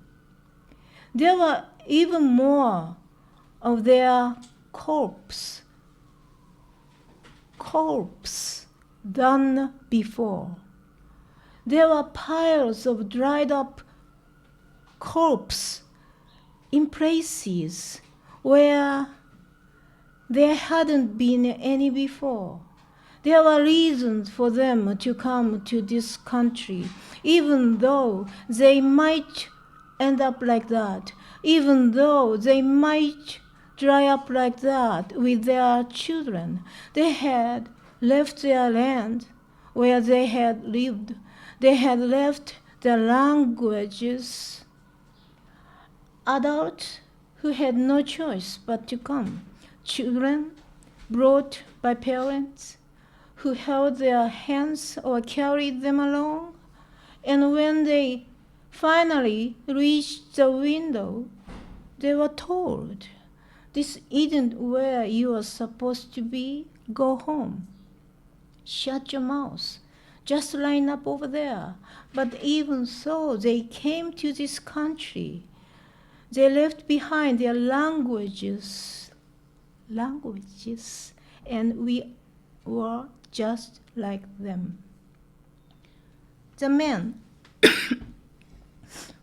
There were even more of their corpse than before. There were piles of dried up corpse in places where there hadn't been any before. There were reasons for them to come to this country, even though they might end up like that, even though they might dry up like that with their children. They had left their land where they had lived. They had left the languages, adults who had no choice but to come, children brought by parents who held their hands or carried them along, and when they finally reached the window, they were told, "This isn't where you are supposed to be. Go home. Shut your mouth. Just line up over there." But even so, they came to this country. They left behind their languages, and we were just like them. The man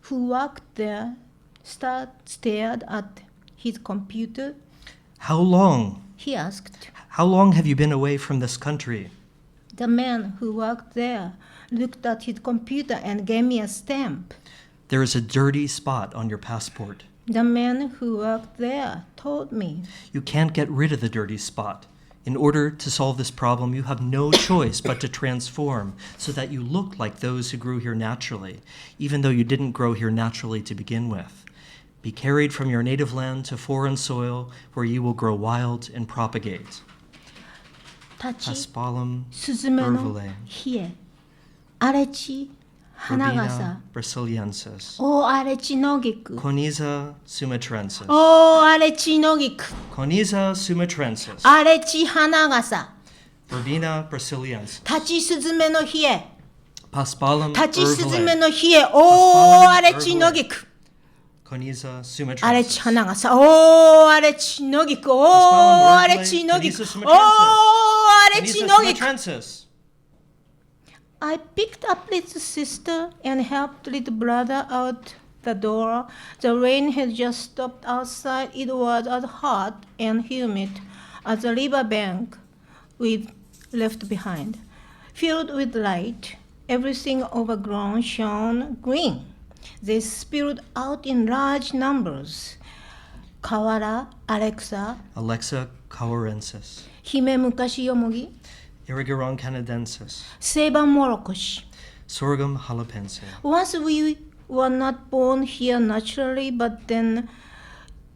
who worked there stared at his computer. How long? He asked. How long have you been away from this country? The man who worked there looked at his computer and gave me a stamp. There is a dirty spot on your passport. The man who worked there told me. You can't get rid of the dirty spot. In order to solve this problem, you have no choice but to transform so that you look like those who grew here naturally, even though you didn't grow here naturally to begin with. Be carried from your native land to foreign soil where you will grow wild and propagate. 立ち Paspalum スズメの urvale, 冷え荒れ地花笠 Urbina brasiliensis, 大荒れ地野菊 Coniza sumatrensis, 大荒れ地野菊 Coniza sumatrensis, 荒れ地花笠 Urbina brasiliensis, 立ちスズメの冷え Paspalum 立ちスズメ urvale, の冷え大荒れ地野菊 Coniza 荒れ地 sumatrensis, 花笠大荒れ地野菊大荒れ地野菊大荒れ地 Coniza 野菊 sumatrensis. I picked up little sister and helped little brother out the door. The rain had just stopped outside. It was as hot and humid as the river bank we left behind. Filled with light, everything overgrown shone green. They spilled out in large numbers. Kawara, Alexa, Alexa cauarensis, 姫昔よもぎ Erigeron canadensis, セイバンモロコシ Sorghum halapense. Once we were not born here naturally, but then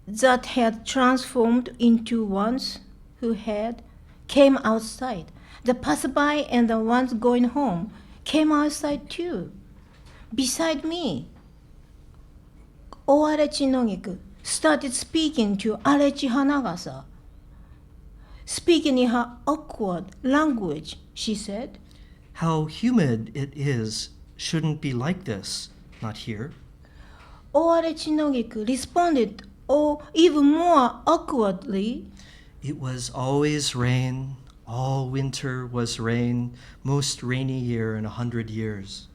that had transformed into ones who came outside. The passerby and the ones going home came outside too. Beside me, Oarechi Nogiku started speaking to Arechi Hanagasa. Speaking in her awkward language, she said, How humid it is shouldn't be like this, not here. Oarechi Nogiku responded, even more awkwardly, It was always rain. All winter was rain. Most rainy year in 100 years.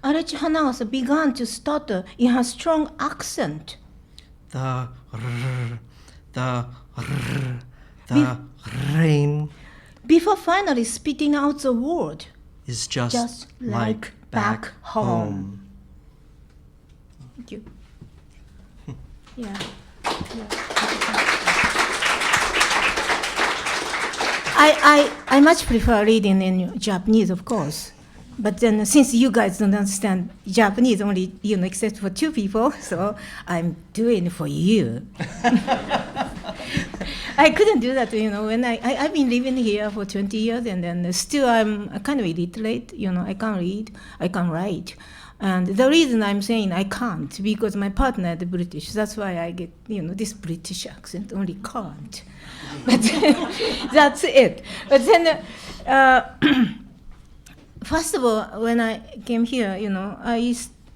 Arechi Hanagasa began to stutter in her strong accent. The rain Before finally spitting out the word, is just like back home. Thank you. Yeah. I much prefer reading in Japanese, of course. But then since you guys don't understand Japanese only, except for two people, so I'm doing it for you. I couldn't do that, when I've been living here for 20 years and then still I'm kind of illiterate, I can't read, I can't write. And the reason I'm saying I can't, because my partner is British, that's why I get, this British accent, only can't. But that's it. But then, first of all, when I came here, I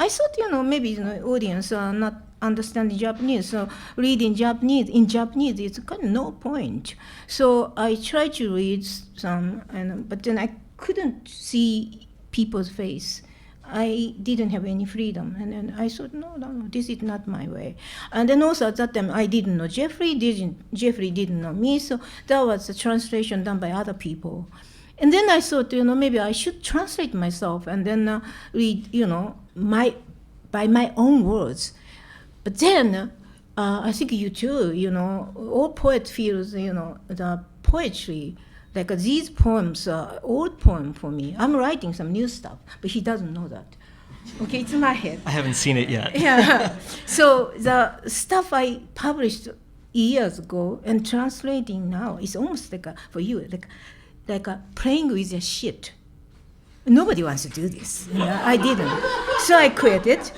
thought, maybe audience are not understanding Japanese, so reading Japanese in Japanese is kind of no point. So I tried to read some, but then I couldn't see people's face. I didn't have any freedom, and then I thought, no, this is not my way. And then also at that time, I didn't know Jeffrey didn't know me, so that was a translation done by other people. And then I thought, maybe I should translate myself and then read, by my own words. But then, I think you too, all poet feels, the poetry, like these poems are old poem for me. I'm writing some new stuff, but he doesn't know that. Okay, it's my head. I haven't seen it yet. Yeah. So the stuff I published years ago and translating now is almost like for you like a playing with a shit. Nobody wants to do this. I didn't. So I quit it.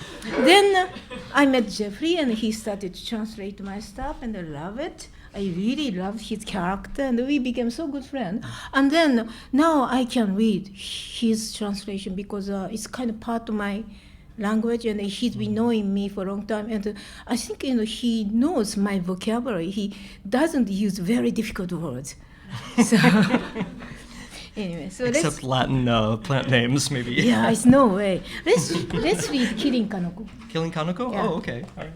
Then I met Jeffrey and he started to translate my stuff and I love it. I really loved his character and we became so good friends. And then now I can read his translation because it's kind of part of my language and he's been knowing me for a long time. And I think he knows my vocabulary. He doesn't use very difficult words. So anyway, so Except Latin plant names, maybe. Yeah, it's no way. Let's read Kirin Kanoko. Killing Kanoko? Yeah. Oh, okay. All right.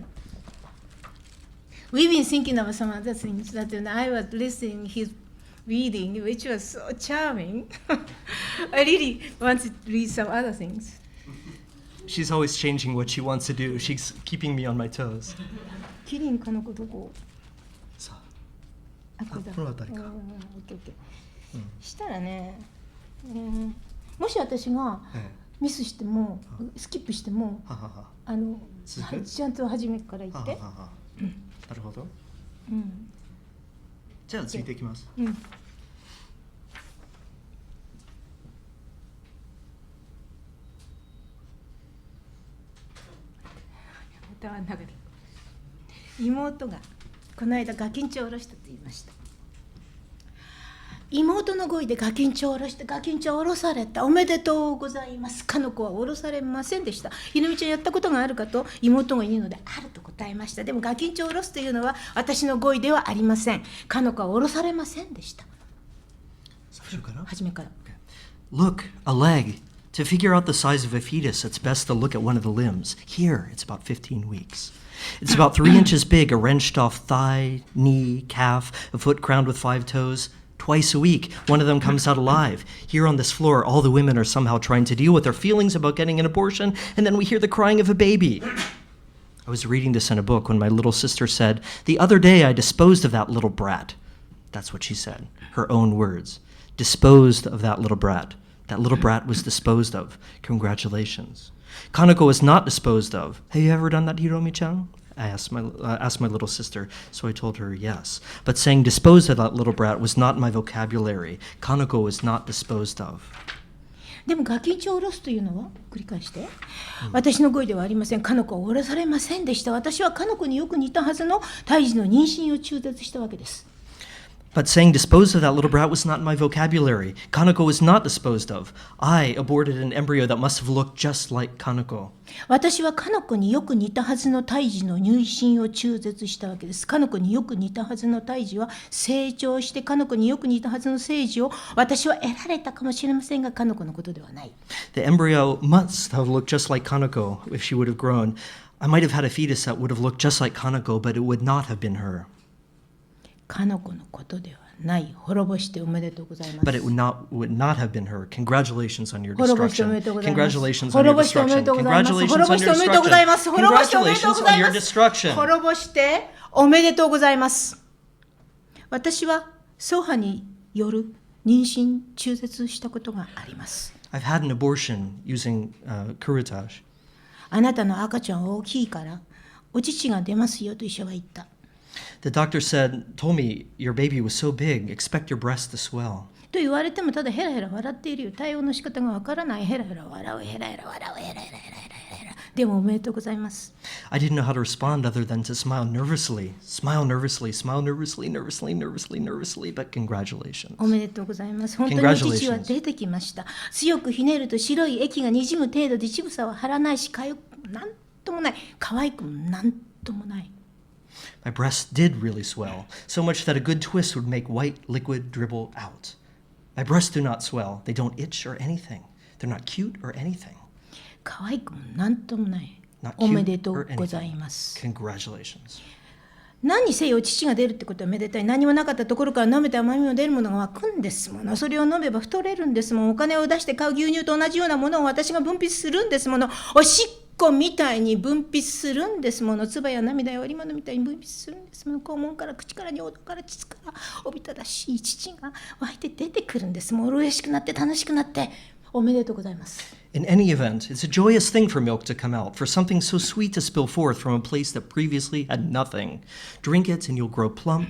We've been thinking about some other things that I was listening his reading, which was so charming. I really want to read some other things. She's always changing what she wants to do. She's keeping me on my toes. キリンかの子どこ？さあ、これだ。この辺りか。オッケーオッケー。したらね、もし私がミスしてもスキップしてもははは。ちゃんと初めから言って。ははは。なるほど。うん。じゃあついていきます。うん。頭の中で妹がこの間ガキンチョを下ろしたと言いました。妹の語彙でガキンチョを下ろしてガキンチョを下ろされた。おめでとうございます。かの子は下ろされませんでした。ひろみちゃんやったことがあるかと妹が言うのであると答えました。でもガキンチョを下ろすというのは私の語彙ではありません。かの子は下ろされませんでした。最初から？初めから。Look, a leg. To figure out the size of a fetus, it's best to look at one of the limbs. Here, it's about 15 weeks. It's about 3 inches big, a wrenched off thigh, knee, calf, a foot crowned with 5 toes. Twice a week, one of them comes out alive. Here on this floor, all the women are somehow trying to deal with their feelings about getting an abortion, and then we hear the crying of a baby. I was reading this in a book when my little sister said, "The other day I disposed of that little brat." That's what she said, her own words. Disposed of that little brat. That little brat was disposed of. Congratulations. Kanako was not disposed of. Have you ever done that, Hiromi-chan? I asked my little sister, so I told her yes. But saying disposed of that little brat was not in my vocabulary. Kanako was not disposed of. でもガキンチョを下ろすというのは繰り返して、私の語彙ではありません。かの子は下ろされませんでした。私はかの子によく似たはずの胎児の妊娠を中絶したわけです。But saying disposed of that little brat was not in my vocabulary. Kanako was not disposed of. I aborted an embryo that must have looked just like Kanako. 私はかの子によく似たはずの胎児の妊娠を中絶したわけです。かの子によく似たはずの胎児は成長して、かの子によく似たはずの精児を私は得られたかもしれませんが、かの子のことではない。The embryo must have looked just like Kanako if she would have grown. I might have had a fetus that would have looked just like Kanako, but it would not have been her. かの子のことではない。滅ぼしておめでとうございます。 But it would not have been her. Congratulations on your 滅ぼしておめ destruction. でとうございます。 Congratulations on your 滅ぼしておめ destruction. でとうございます。 Congratulations 滅ぼ on して your おめでとうございます。 destruction. 滅ぼしておめでとう Congratulations ござ on い your ます。 destruction. 滅ぼしておめでとうございます。私はソハによる妊娠中絶したことがあります。 I've had an abortion using curettage. あなたの赤ちゃんは大きいからお乳が出ますよと医者は言った。The doctor told me, your baby was so big, expect your breast to swell. と言われてもただヘラヘラ笑っているよ。対応の仕方がわからない。ヘラヘラ笑う、ヘラヘラ笑う、ヘラヘラヘラヘラ。でもおめでとうございます。I didn't know how to respond other than to smile nervously. Smile nervously, smile nervously, nervously, nervously, nervously, but congratulations. おめでとうございます。本当に父は出てきました。強くひねると白い液がにじむ程度で乳房は張らないし、かゆくもなんともない。可愛くもなんともない。My breasts did really swell, so much that a good twist would make white liquid dribble out. My breasts do not swell. They don't itch or anything. They're not cute or anything. 可愛くもなんともない。 Not おめで cute と or うござい anything. ます。 Congratulations. 何にせよ乳が出るってことはめでたい。何もなかったところから飲めて甘みも出るものが湧くんですもの。それを飲めば太れるんですもん。お金を出して買う牛乳と同じようなものを私が分泌するんですもの。おしっこみたいに分泌するんですもの。唾や涙や織物みたいに分泌するんですもの。肛門から口から尿道から膣からおびただしい乳が湧いて出てくるんですもん。嬉しくなって楽しくなっておめでとうございます。 In any event, it's a joyous thing for milk to come out, for something so sweet to spill forth from a place that previously had nothing. Drink it and you'll grow plump.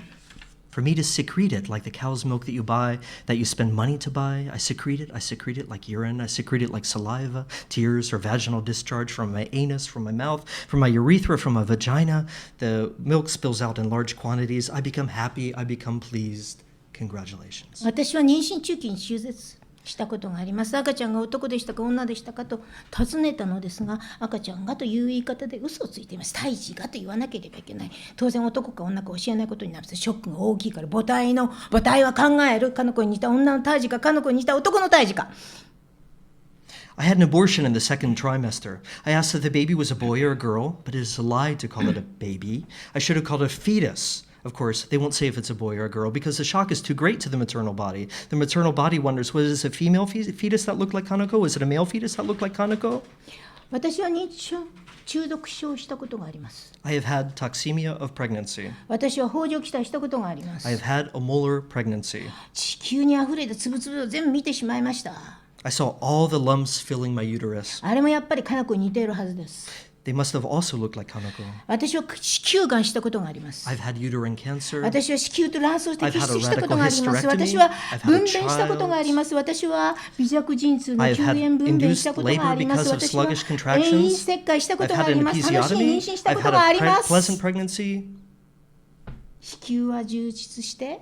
For me to secrete it like the cow's milk that you buy, that you spend money to buy, I secrete it like urine, I secrete it like saliva, tears, or vaginal discharge from my anus, from my mouth, from my urethra, from my vagina. The milk spills out in large quantities. I become happy, I become pleased. Congratulations. 私は妊娠中期に中絶したことがあります。赤ちゃんが男でしたか女でしたかと尋ねたのですが、赤ちゃんがという言い方で嘘をついています。胎児がと言わなければいけない。当然男か女か教えないことになります。ショックが大きいから母体は考える。かの子に似た女の胎児か、かの子に似た男の胎児か。I had an abortion in the second trimester. I asked if the baby was a boy or a girl, but it is a lie to call it a baby. I should have called it a fetus. Of course, they won't say if it's a boy or a girl because the shock is too great to the maternal body. The maternal body wonders, was it a female fetus that looked like Kanako? Was it a male fetus that looked like Kanako? 私は認知症中毒症をしたことがあります。 I have had toxemia of pregnancy. 私は北条期待したことがあります。 I have had a molar pregnancy. 地球にあふれたつぶつぶを全部見てしまいました。 I saw all the lumps filling my uterus. あれもやっぱりかな子に似ているはずです。 They must have also looked like Kanako. 私は子宮がんしたことがあります。 I've had uterine cancer. 私は子宮と卵巣的 I've had a 出したことがあります。 radical hysterectomy. 私は I've had a 分娩したことがあります。私は微弱陣痛の I have 救 had 援分娩し induced たことがあ labor ります。 because of 私は sluggish 遠因 contractions. 切開したこ I've とが had あり an ます。楽しい妊娠 episiotomy. した I've こと had があり a ま pleasant す。 pregnancy. 子宮は充実して、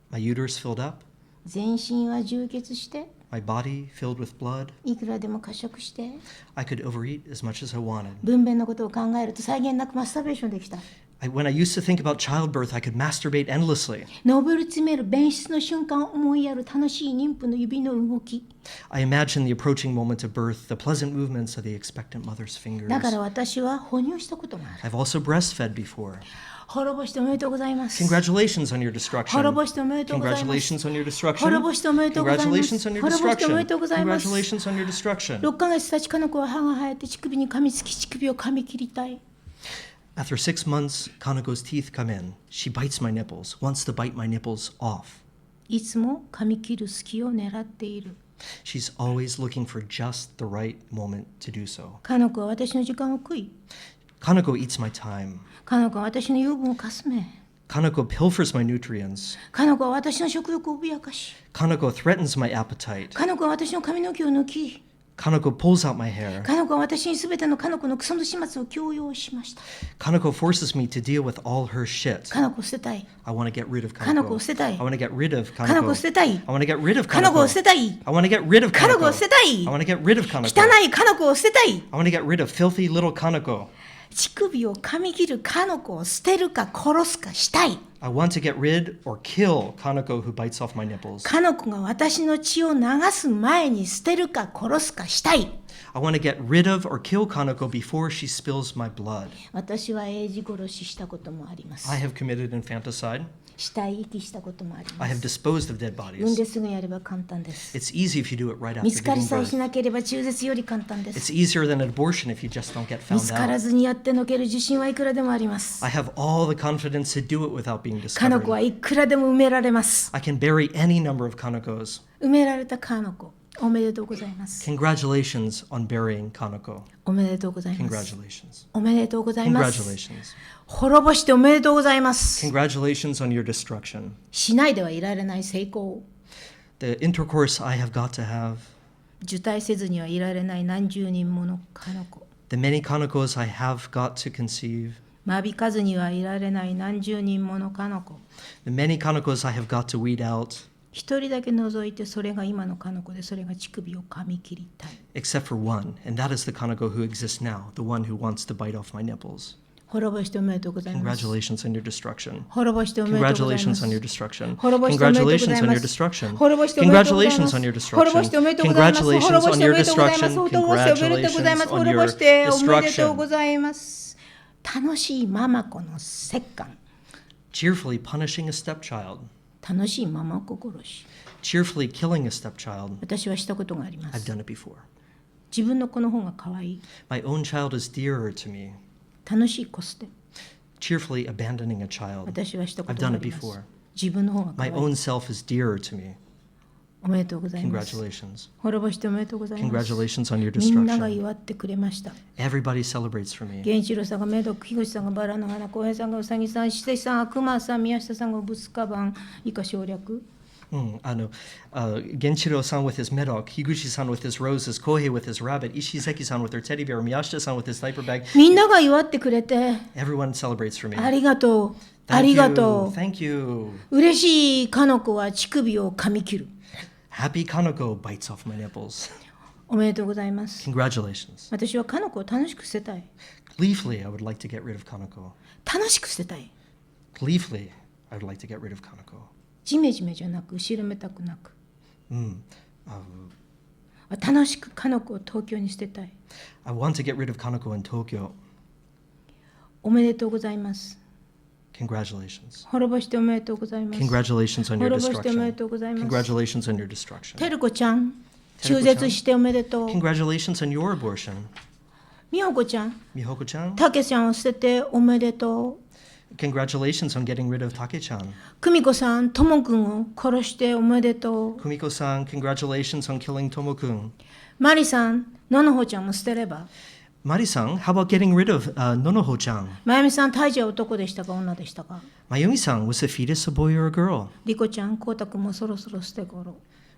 My uterus filled up. 全身は充血して、 My body filled with blood. いくらでも過食して、 I could overeat as much as I wanted. 分娩のことを考えると際限なくマスターベーションできた。When I used to think about childbirth, I could masturbate endlessly. 上り詰める便質の瞬間を思いやる楽しい妊婦の指の動き。 I imagine the approaching moment of birth, the pleasant movements of the expectant mother's fingers. だから私は哺乳したことがある。 I've also breastfed before. 滅ぼしておめでとうございます。 Congratulations on your destruction. 滅ぼしておめでとうございます。 Congratulations on your destruction. 滅ぼしておめでとうございます。 Congratulations on your 滅ぼしておめ destruction. でとうございます。 Congratulations on your destruction. 6ヶ月経ちかの子は歯が生えて乳首に噛みつき乳首を噛み切りたい。 After 6 months, Kanako's teeth come in. She bites my nipples, wants to bite my nipples off. いつも噛み切る隙を狙っている。 She's always looking for just the right moment to do so. かの子は私の時間を食い。 Kanako eats my time. かの子は私の養分をかすめ。 Kanako pilfers my nutrients. かの子は私の食欲を脅かし。 Kanako threatens my appetite. かの子は私の髪の毛を抜き。 Kanako pulls out my hair. かの子は私にすべてのかの子のクソの始末を強要しました。 Kanako forces me to deal with all her shit. かの子を捨てたい。 I want to get rid of かの子 Kanako. を捨てたい I。want to get rid of かの子を捨 Kanako. てたい。 I want to get rid of かの子を捨 Kanako. てたい。 I want to get rid of かの子を Kanako. 捨てたい。 I want to get rid of 汚 Kanako. いかの子を捨てたい。 I want to get rid of filthy little Kanako. 乳首を噛み切るかの子を捨てるか殺すかしたい。 I want to get rid or kill Kanako who bites off my nipples. かの子が私の血を流す前に捨てるか殺すかしたい。 I want to get rid of or kill Kanako before she spills my blood. 私は英治殺ししたこともあります。 I have committed infanticide. 死体遺棄したこともありま I have す。 disposed of dead 産ん bodies. ですぐやれば簡単です。 It's easy if you do it right 見 after つかり giving さえし birth. なければ中絶より簡単で It's す。 easier than an abortion if you just don't get 見 found つから out. ずにやってのける自信はいくらでもあります。 I have all the confidence to do it without being かの子 discovered. はいくらでも埋められます。 I can bury any number of Kanakos. 埋められたかの子、おめでとうございます。 Congratulations on burying Kanako. おめでとうございます。 Congratulations. おめでとうございます。 Congratulations. 滅ぼしておめでとうございます。 Congratulations on your destruction. しないではいられない成功。 The intercourse I have got to have. 受胎せずにはいられない何十人ものかの子。 The many Kanakos I have got to conceive. 間引かずにはいられない何十人ものかの子。 The many Kanakos I have got to weed out. 一人だけ除いてそれが今のかの子で、それが乳首を噛み切りたい。 Except for one, and that is the Kanako who exists now, the one who wants to bite off my nipples. 滅ぼしておめでとうございます。 Congratulations on your destruction. 滅ぼしておめでとうございま Congratulations す on。your destruction. 滅ぼしておめでとうござい Congratulations ま on your す。 destruction. 滅ぼしておめでとうございます。 Congratulations on your 滅ぼしておめ destruction. でとうございます。滅ぼ Congratulations して on お your めでとうございます。 destruction. 滅ぼしておめでとうございます。 Congratulations on 滅ぼ your しておめでとう destruction. ございます。楽しいママ子の折檻。 Cheerfully punishing a stepchild. 楽しいママ子殺し。 Cheerfully killing a stepchild. 私はしたことがありま I've す。 done it before. 自分の子の方が可愛い。 My own child is dearer to me. 楽しい子捨て。 Cheerfully abandoning a child. 私はしたこ I've とが done あ it ります before.。自分の方が可 My 愛い。 own self is dearer to me. おめでとうございます。 Congratulations. 滅ぼしておめでとうございます。 Congratulations on your みんなが destruction. 祝ってくれました。 Everybody celebrates for me. 源一郎さんがメドック、樋口さんがバラの花、浩平さんがうさぎさん、しせさんがクマさん、宮下さんがブスカバン、以下省略。Genshiro-san with his medok, Higuchi-san with his roses, Kohei with his rabbit, Ishizeki-san with her teddy bear, Miyashita-san with his diaper bag. みんなが祝ってくれて、 Everyone celebrates for me. ありがとう。あ Thank り you. がと Thank you. う。嬉しいかの子は乳首を噛み切る。 Happy Kanoko bites off my nipples. おめでとうございます。 Congratulations. 私はかの子を楽しく捨てたい。 Gleefully, I would like to get rid of Kanoko. 楽しく捨てたい。 Gleefully, I would like to get rid of Kanoko. ジメジメじゃなく、後ろめたくなく。 I 楽しくかの子を東京に捨てたい。 want to get rid of Kanoko in Tokyo. おめでとうございます。 Congratulations. 滅ぼしておめでとうございます。 Congratulations on your 滅ぼしておめで destruction. とうございます。 Congratulations on your destruction. てるこちゃん、てるこちゃん中絶しておめでとう。 Congratulations on your abortion. みほこちゃん、 Mihoko-chan. たけちゃんを捨てておめでとう。 Congratulations on getting rid of Take-chan. 久美子さん、ともくんを殺しておめでとう。 Kumiko-san, congratulations on killing Tomo-kun. マリさん、ののほちゃんも捨てれば。 Mari-san, how about getting rid of Nonoho-chan? まゆみさん、胎児は男でしたか、女でしたか。 Mayumi-san, was the fetus a boy or a girl? りこちゃん、こうたくんもそろそろ捨て頃。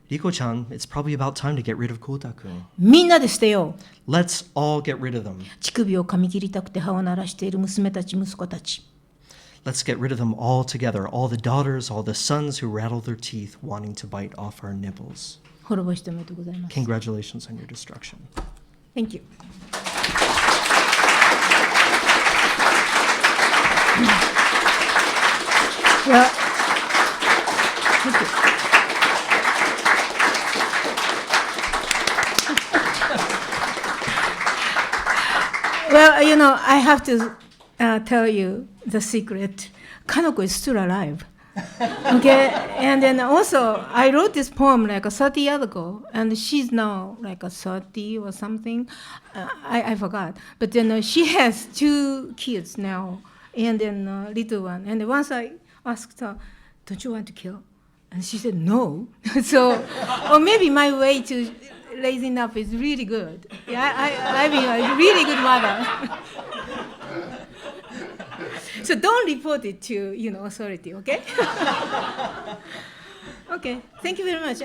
Riko-chan, it's probably about time to get rid of Kota-kun. みんなで捨てよう。 Let's all get rid of them. 乳首を噛み切りたくて歯を鳴らしている娘たち、息子たち。 Let's get rid of them all together. All the daughters, all the sons who rattle their teeth wanting to bite off our nipples. 滅ぼしておめでとうございます。 Congratulations on your destruction. Thank you. Well, thank you. Well, you know, I have to tell you the secret. Kanoko is still alive. Okay, and then also I wrote this poem like 30 years ago, and she's now like 30 or something. I forgot. But then she has 2 kids now, and then little one. And once I asked her, "Don't you want to kill?" And she said no. So, or maybe my way to raising up is really good. Yeah, I mean, a really good mother. So don't report it to, authority, okay? Okay, thank you very much.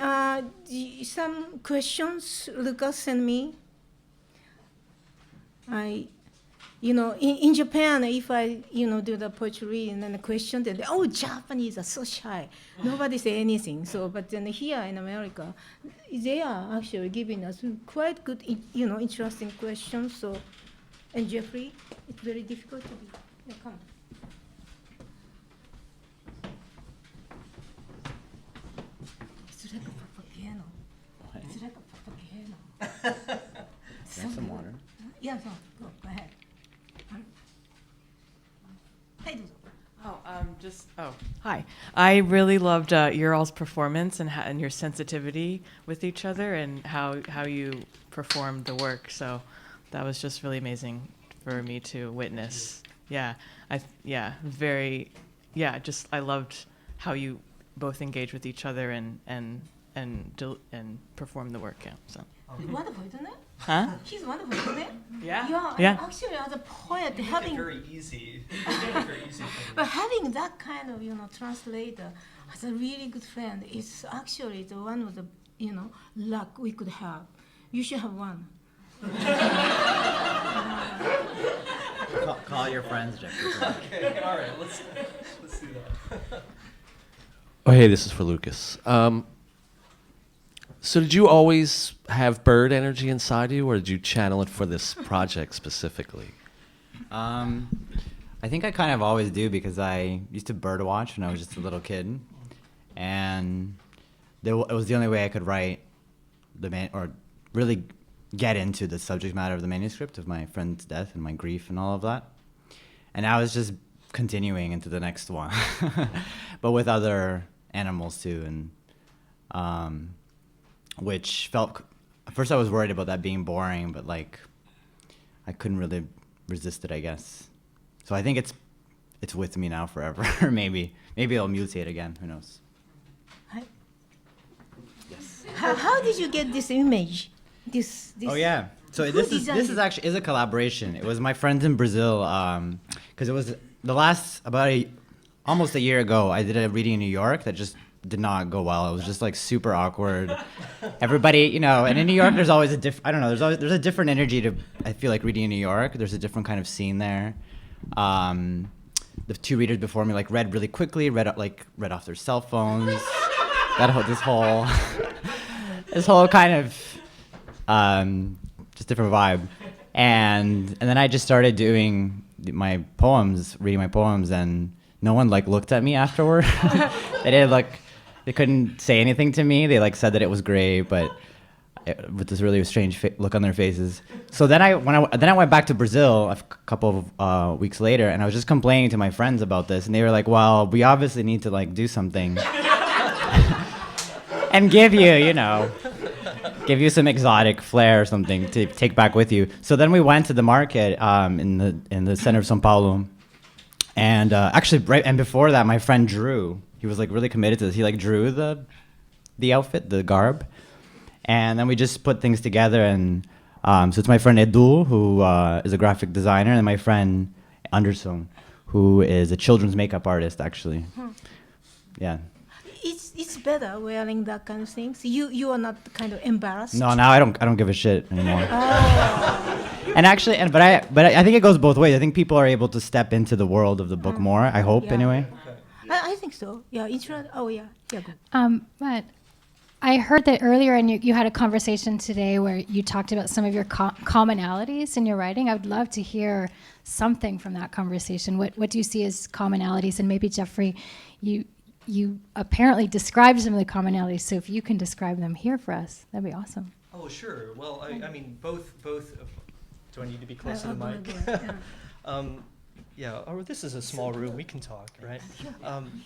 Some questions Lucas sent me. In Japan, if I, do the poetry and then the question, then Japanese are so shy. Nobody say anything. So, but then here in America, they are actually giving us quite good, interesting questions. So, and Jeffrey, it's very difficult to be. Yeah, come. It's like a papageno. It's like a papageno. Some water. Yeah, so go ahead. Hey, Hi. I really loved your all's performance and your sensitivity with each other and how you performed the work. So that was just really amazing for me to witness. Yeah, I loved how you both engage with each other and perform the work. Yeah. So. He's wonderful, isn't it? Huh? He's wonderful, isn't it? Yeah. Actually, as a poet, having Very easy. Very easy. but having that kind of translator as a really good friend is actually the one of the luck we could have. You should have one. Call your friends, Jeffrey. Okay, all right, let's do that. Oh, hey, this is for Lucas. So did you always have bird energy inside you, or did you channel it for this project specifically? I think I kind of always do because I used to bird watch when I was just a little kid, and it was the only way I could write or really get into the subject matter of the manuscript of my friend's death and my grief and all of that. And I was just continuing into the next one, but with other animals too, and which felt, at first I was worried about that being boring, but like I couldn't really resist it, I guess. So I think it's with me now forever. Maybe it'll mutate again. Who knows? Hi. Yes. How did you get this image? This Oh yeah. So Who this designed is it? actually is a collaboration. It was my friends in Brazil, because it was the last almost a year ago. I did a reading in New York that just did not go well. It was just like super awkward. Everybody, and in New York, there's always I don't know. There's a different energy to. I feel like reading in New York. There's a different kind of scene there. The two readers before me read really quickly, read off their cell phones. This whole kind of just different vibe, and then I just started doing my poems, reading my poems, and no one looked at me afterward. They couldn't say anything to me. They said that it was great, but with this really strange look on their faces. So then I went back to Brazil a couple of weeks later, and I was just complaining to my friends about this, and they were like, "Well, we obviously need to do something and give you some exotic flair or something to take back with you." So then we went to the market in the center of São Paulo, and and before that, my friend Drew. He was really committed to this. He drew the outfit, the garb, and then we just put things together. And so it's my friend Edu, who is a graphic designer, and my friend Anderson, who is a children's makeup artist, actually. Yeah. It's better wearing that kind of things. You are not kind of embarrassed. No, now I don't give a shit anymore. And actually, but I think it goes both ways. I think people are able to step into the world of the book more. I hope, Yeah. anyway. I think so. Yeah. Oh yeah. Yeah. Good. But I heard that earlier, and you had a conversation today where you talked about some of your commonalities in your writing. I would love to hear something from that conversation. What do you see as commonalities? And maybe Jeffrey, you apparently described some of the commonalities. So if you can describe them here for us, that'd be awesome. Oh, sure. Well, I mean, both. Do I need to be close to the Go mic? ahead, Yeah. Or this is a small room. We can talk, right?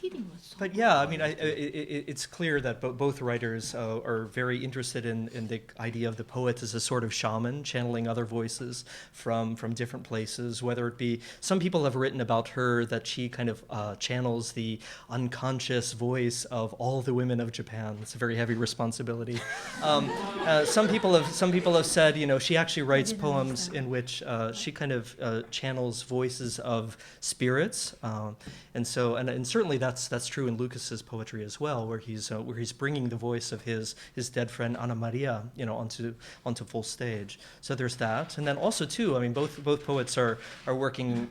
Heating was so But yeah, I mean, it's clear that both writers are very interested in the idea of the poet as a sort of shaman, channeling other voices from different places, whether it be, some people have written about her that she kind of channels the unconscious voice of all the women of Japan. It's a very heavy responsibility. Some people have said, she actually writes poems in which she kind of channels voices of spirits, and certainly that's true in Lucas's poetry as well, where he's bringing the voice of his dead friend Ana Maria, onto full stage. So there's that, and then also too, I mean, both poets are working,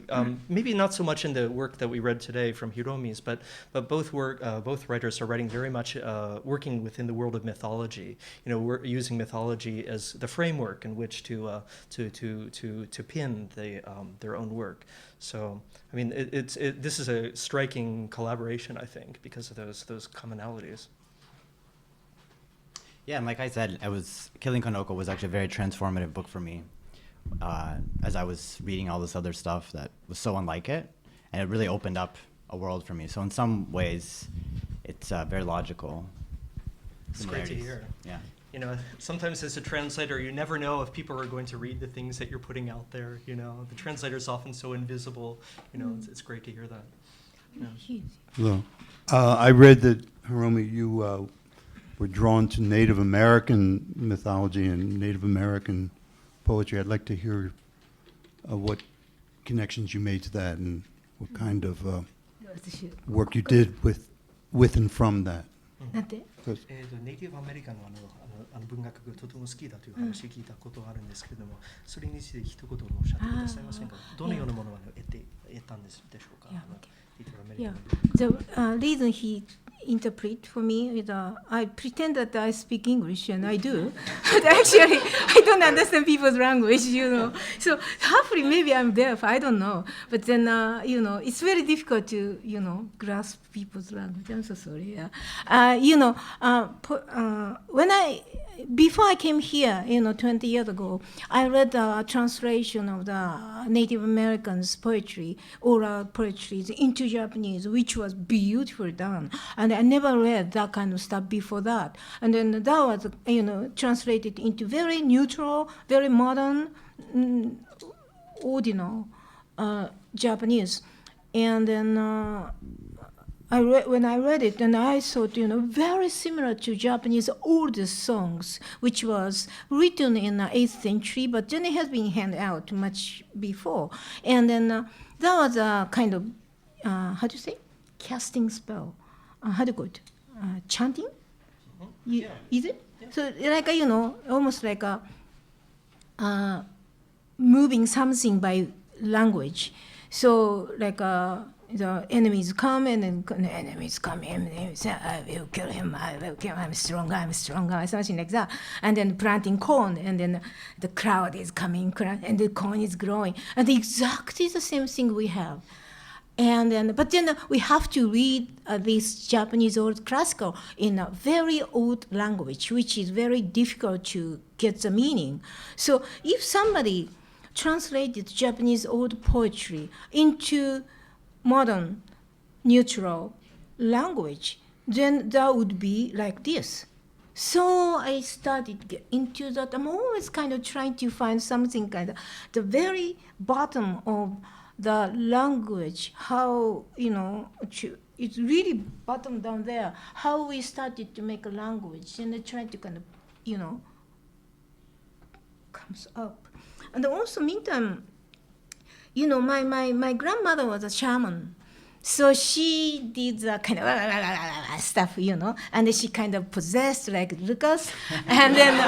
maybe not so much in the work that we read today from HIROMI's, but both writers are writing very much working within the world of mythology. We're using mythology as the framework in which to pin their own work. So, I mean, this is a striking collaboration, I think, because of those commonalities. Yeah, and like I said, Killing Konoko was actually a very transformative book for me, as I was reading all this other stuff that was so unlike it, and it really opened up a world for me. So in some ways, it's very logical. It's great to hear. Yeah. Sometimes as a translator, you never know if people are going to read the things that you're putting out there. The translator is often so invisible. It's great to hear that. Yeah. Hello. I read that, Hiromi, you were drawn to Native American mythology and Native American poetry. I'd like to hear what connections you made to that and what kind of work you did with and from that. なんてネイティブアメリカの文学がとても好きだという話を聞いたことがあるんですけれども、それについて一言おっしゃってくださいませんか。どのようなものを得たんでしょうか。ネイティブアメリカ Yeah. The reason he interpret for me is I pretend that I speak English, and I do, but actually I don't understand people's language, So hopefully maybe I'm deaf, I don't know. But then, it's very difficult to, grasp people's language. I'm so sorry. Before I came here, 20 years ago, I read a translation of the Native Americans' poetry, oral poetry, into Japanese, which was beautifully done. And I never read that kind of stuff before that. And then that was, translated into very neutral, very modern, ordinary Japanese. And then when I read it, and I thought, very similar to Japanese old songs, which was written in the 8th century, but then it has been handed out much before. And then that was a kind of, how do you say? Casting spell. How do you call it? Chanting? Is it? Yeah. So like, almost like a moving something by language. So like the enemies come, and then the enemies come, and they say, I will kill him, I'm stronger, something like that. And then planting corn, and then the crowd is coming, and the corn is growing. And exactly the same thing we have. And then, but then we have to read this Japanese old classical in a very old language, which is very difficult to get the meaning. So if somebody translated Japanese old poetry into modern neutral language, then that would be like this. So I started get into that. I'm always kind of trying to find something kind of the very bottom of the language, how, it's really bottom down there, how we started to make a language, and I tried to kind of, comes up. And also meantime, my grandmother was a shaman. So she did the kind of stuff, and then she kind of possessed like Lucas. And then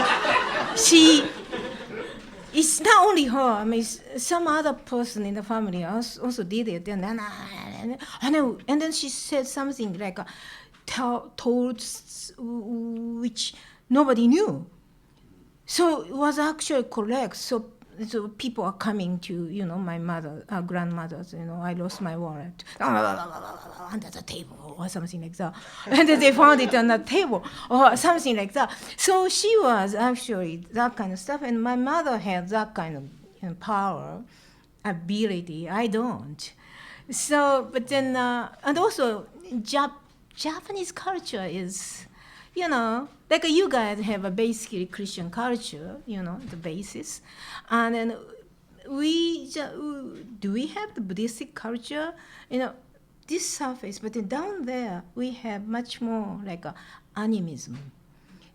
it's not only her, I mean, some other person in the family also did it. And then she said something like, told which nobody knew. So it was actually correct. So people are coming to, my mother, grandmother's, I lost my wallet under the table or something like that. And then they found it on the table or something like that. So she was actually that kind of stuff. And my mother had that kind of power, ability. I don't. So, but then, and also Japanese culture is, like you guys have a basically Christian culture, the basis. And then do we have the Buddhistic culture? This surface, but then down there we have much more like animism.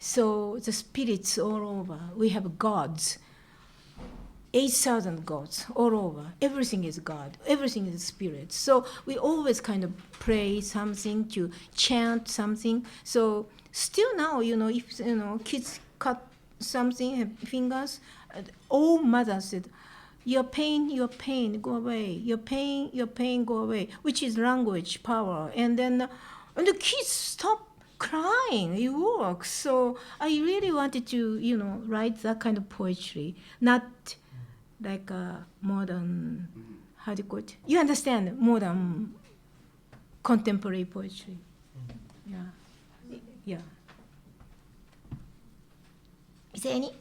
So the spirits all over. We have gods, 8,000 gods all over. Everything is God. Everything is spirit. So we always kind of pray something, to chant something. So still now, if kids cut something, have fingers, all mothers said, your pain, go away. Your pain, go away. Which is language power. And then and the kids stop crying. It works. So I really wanted to, write that kind of poetry, not like a modern, how do you call it? You understand, modern contemporary poetry. Yeah. Is there any?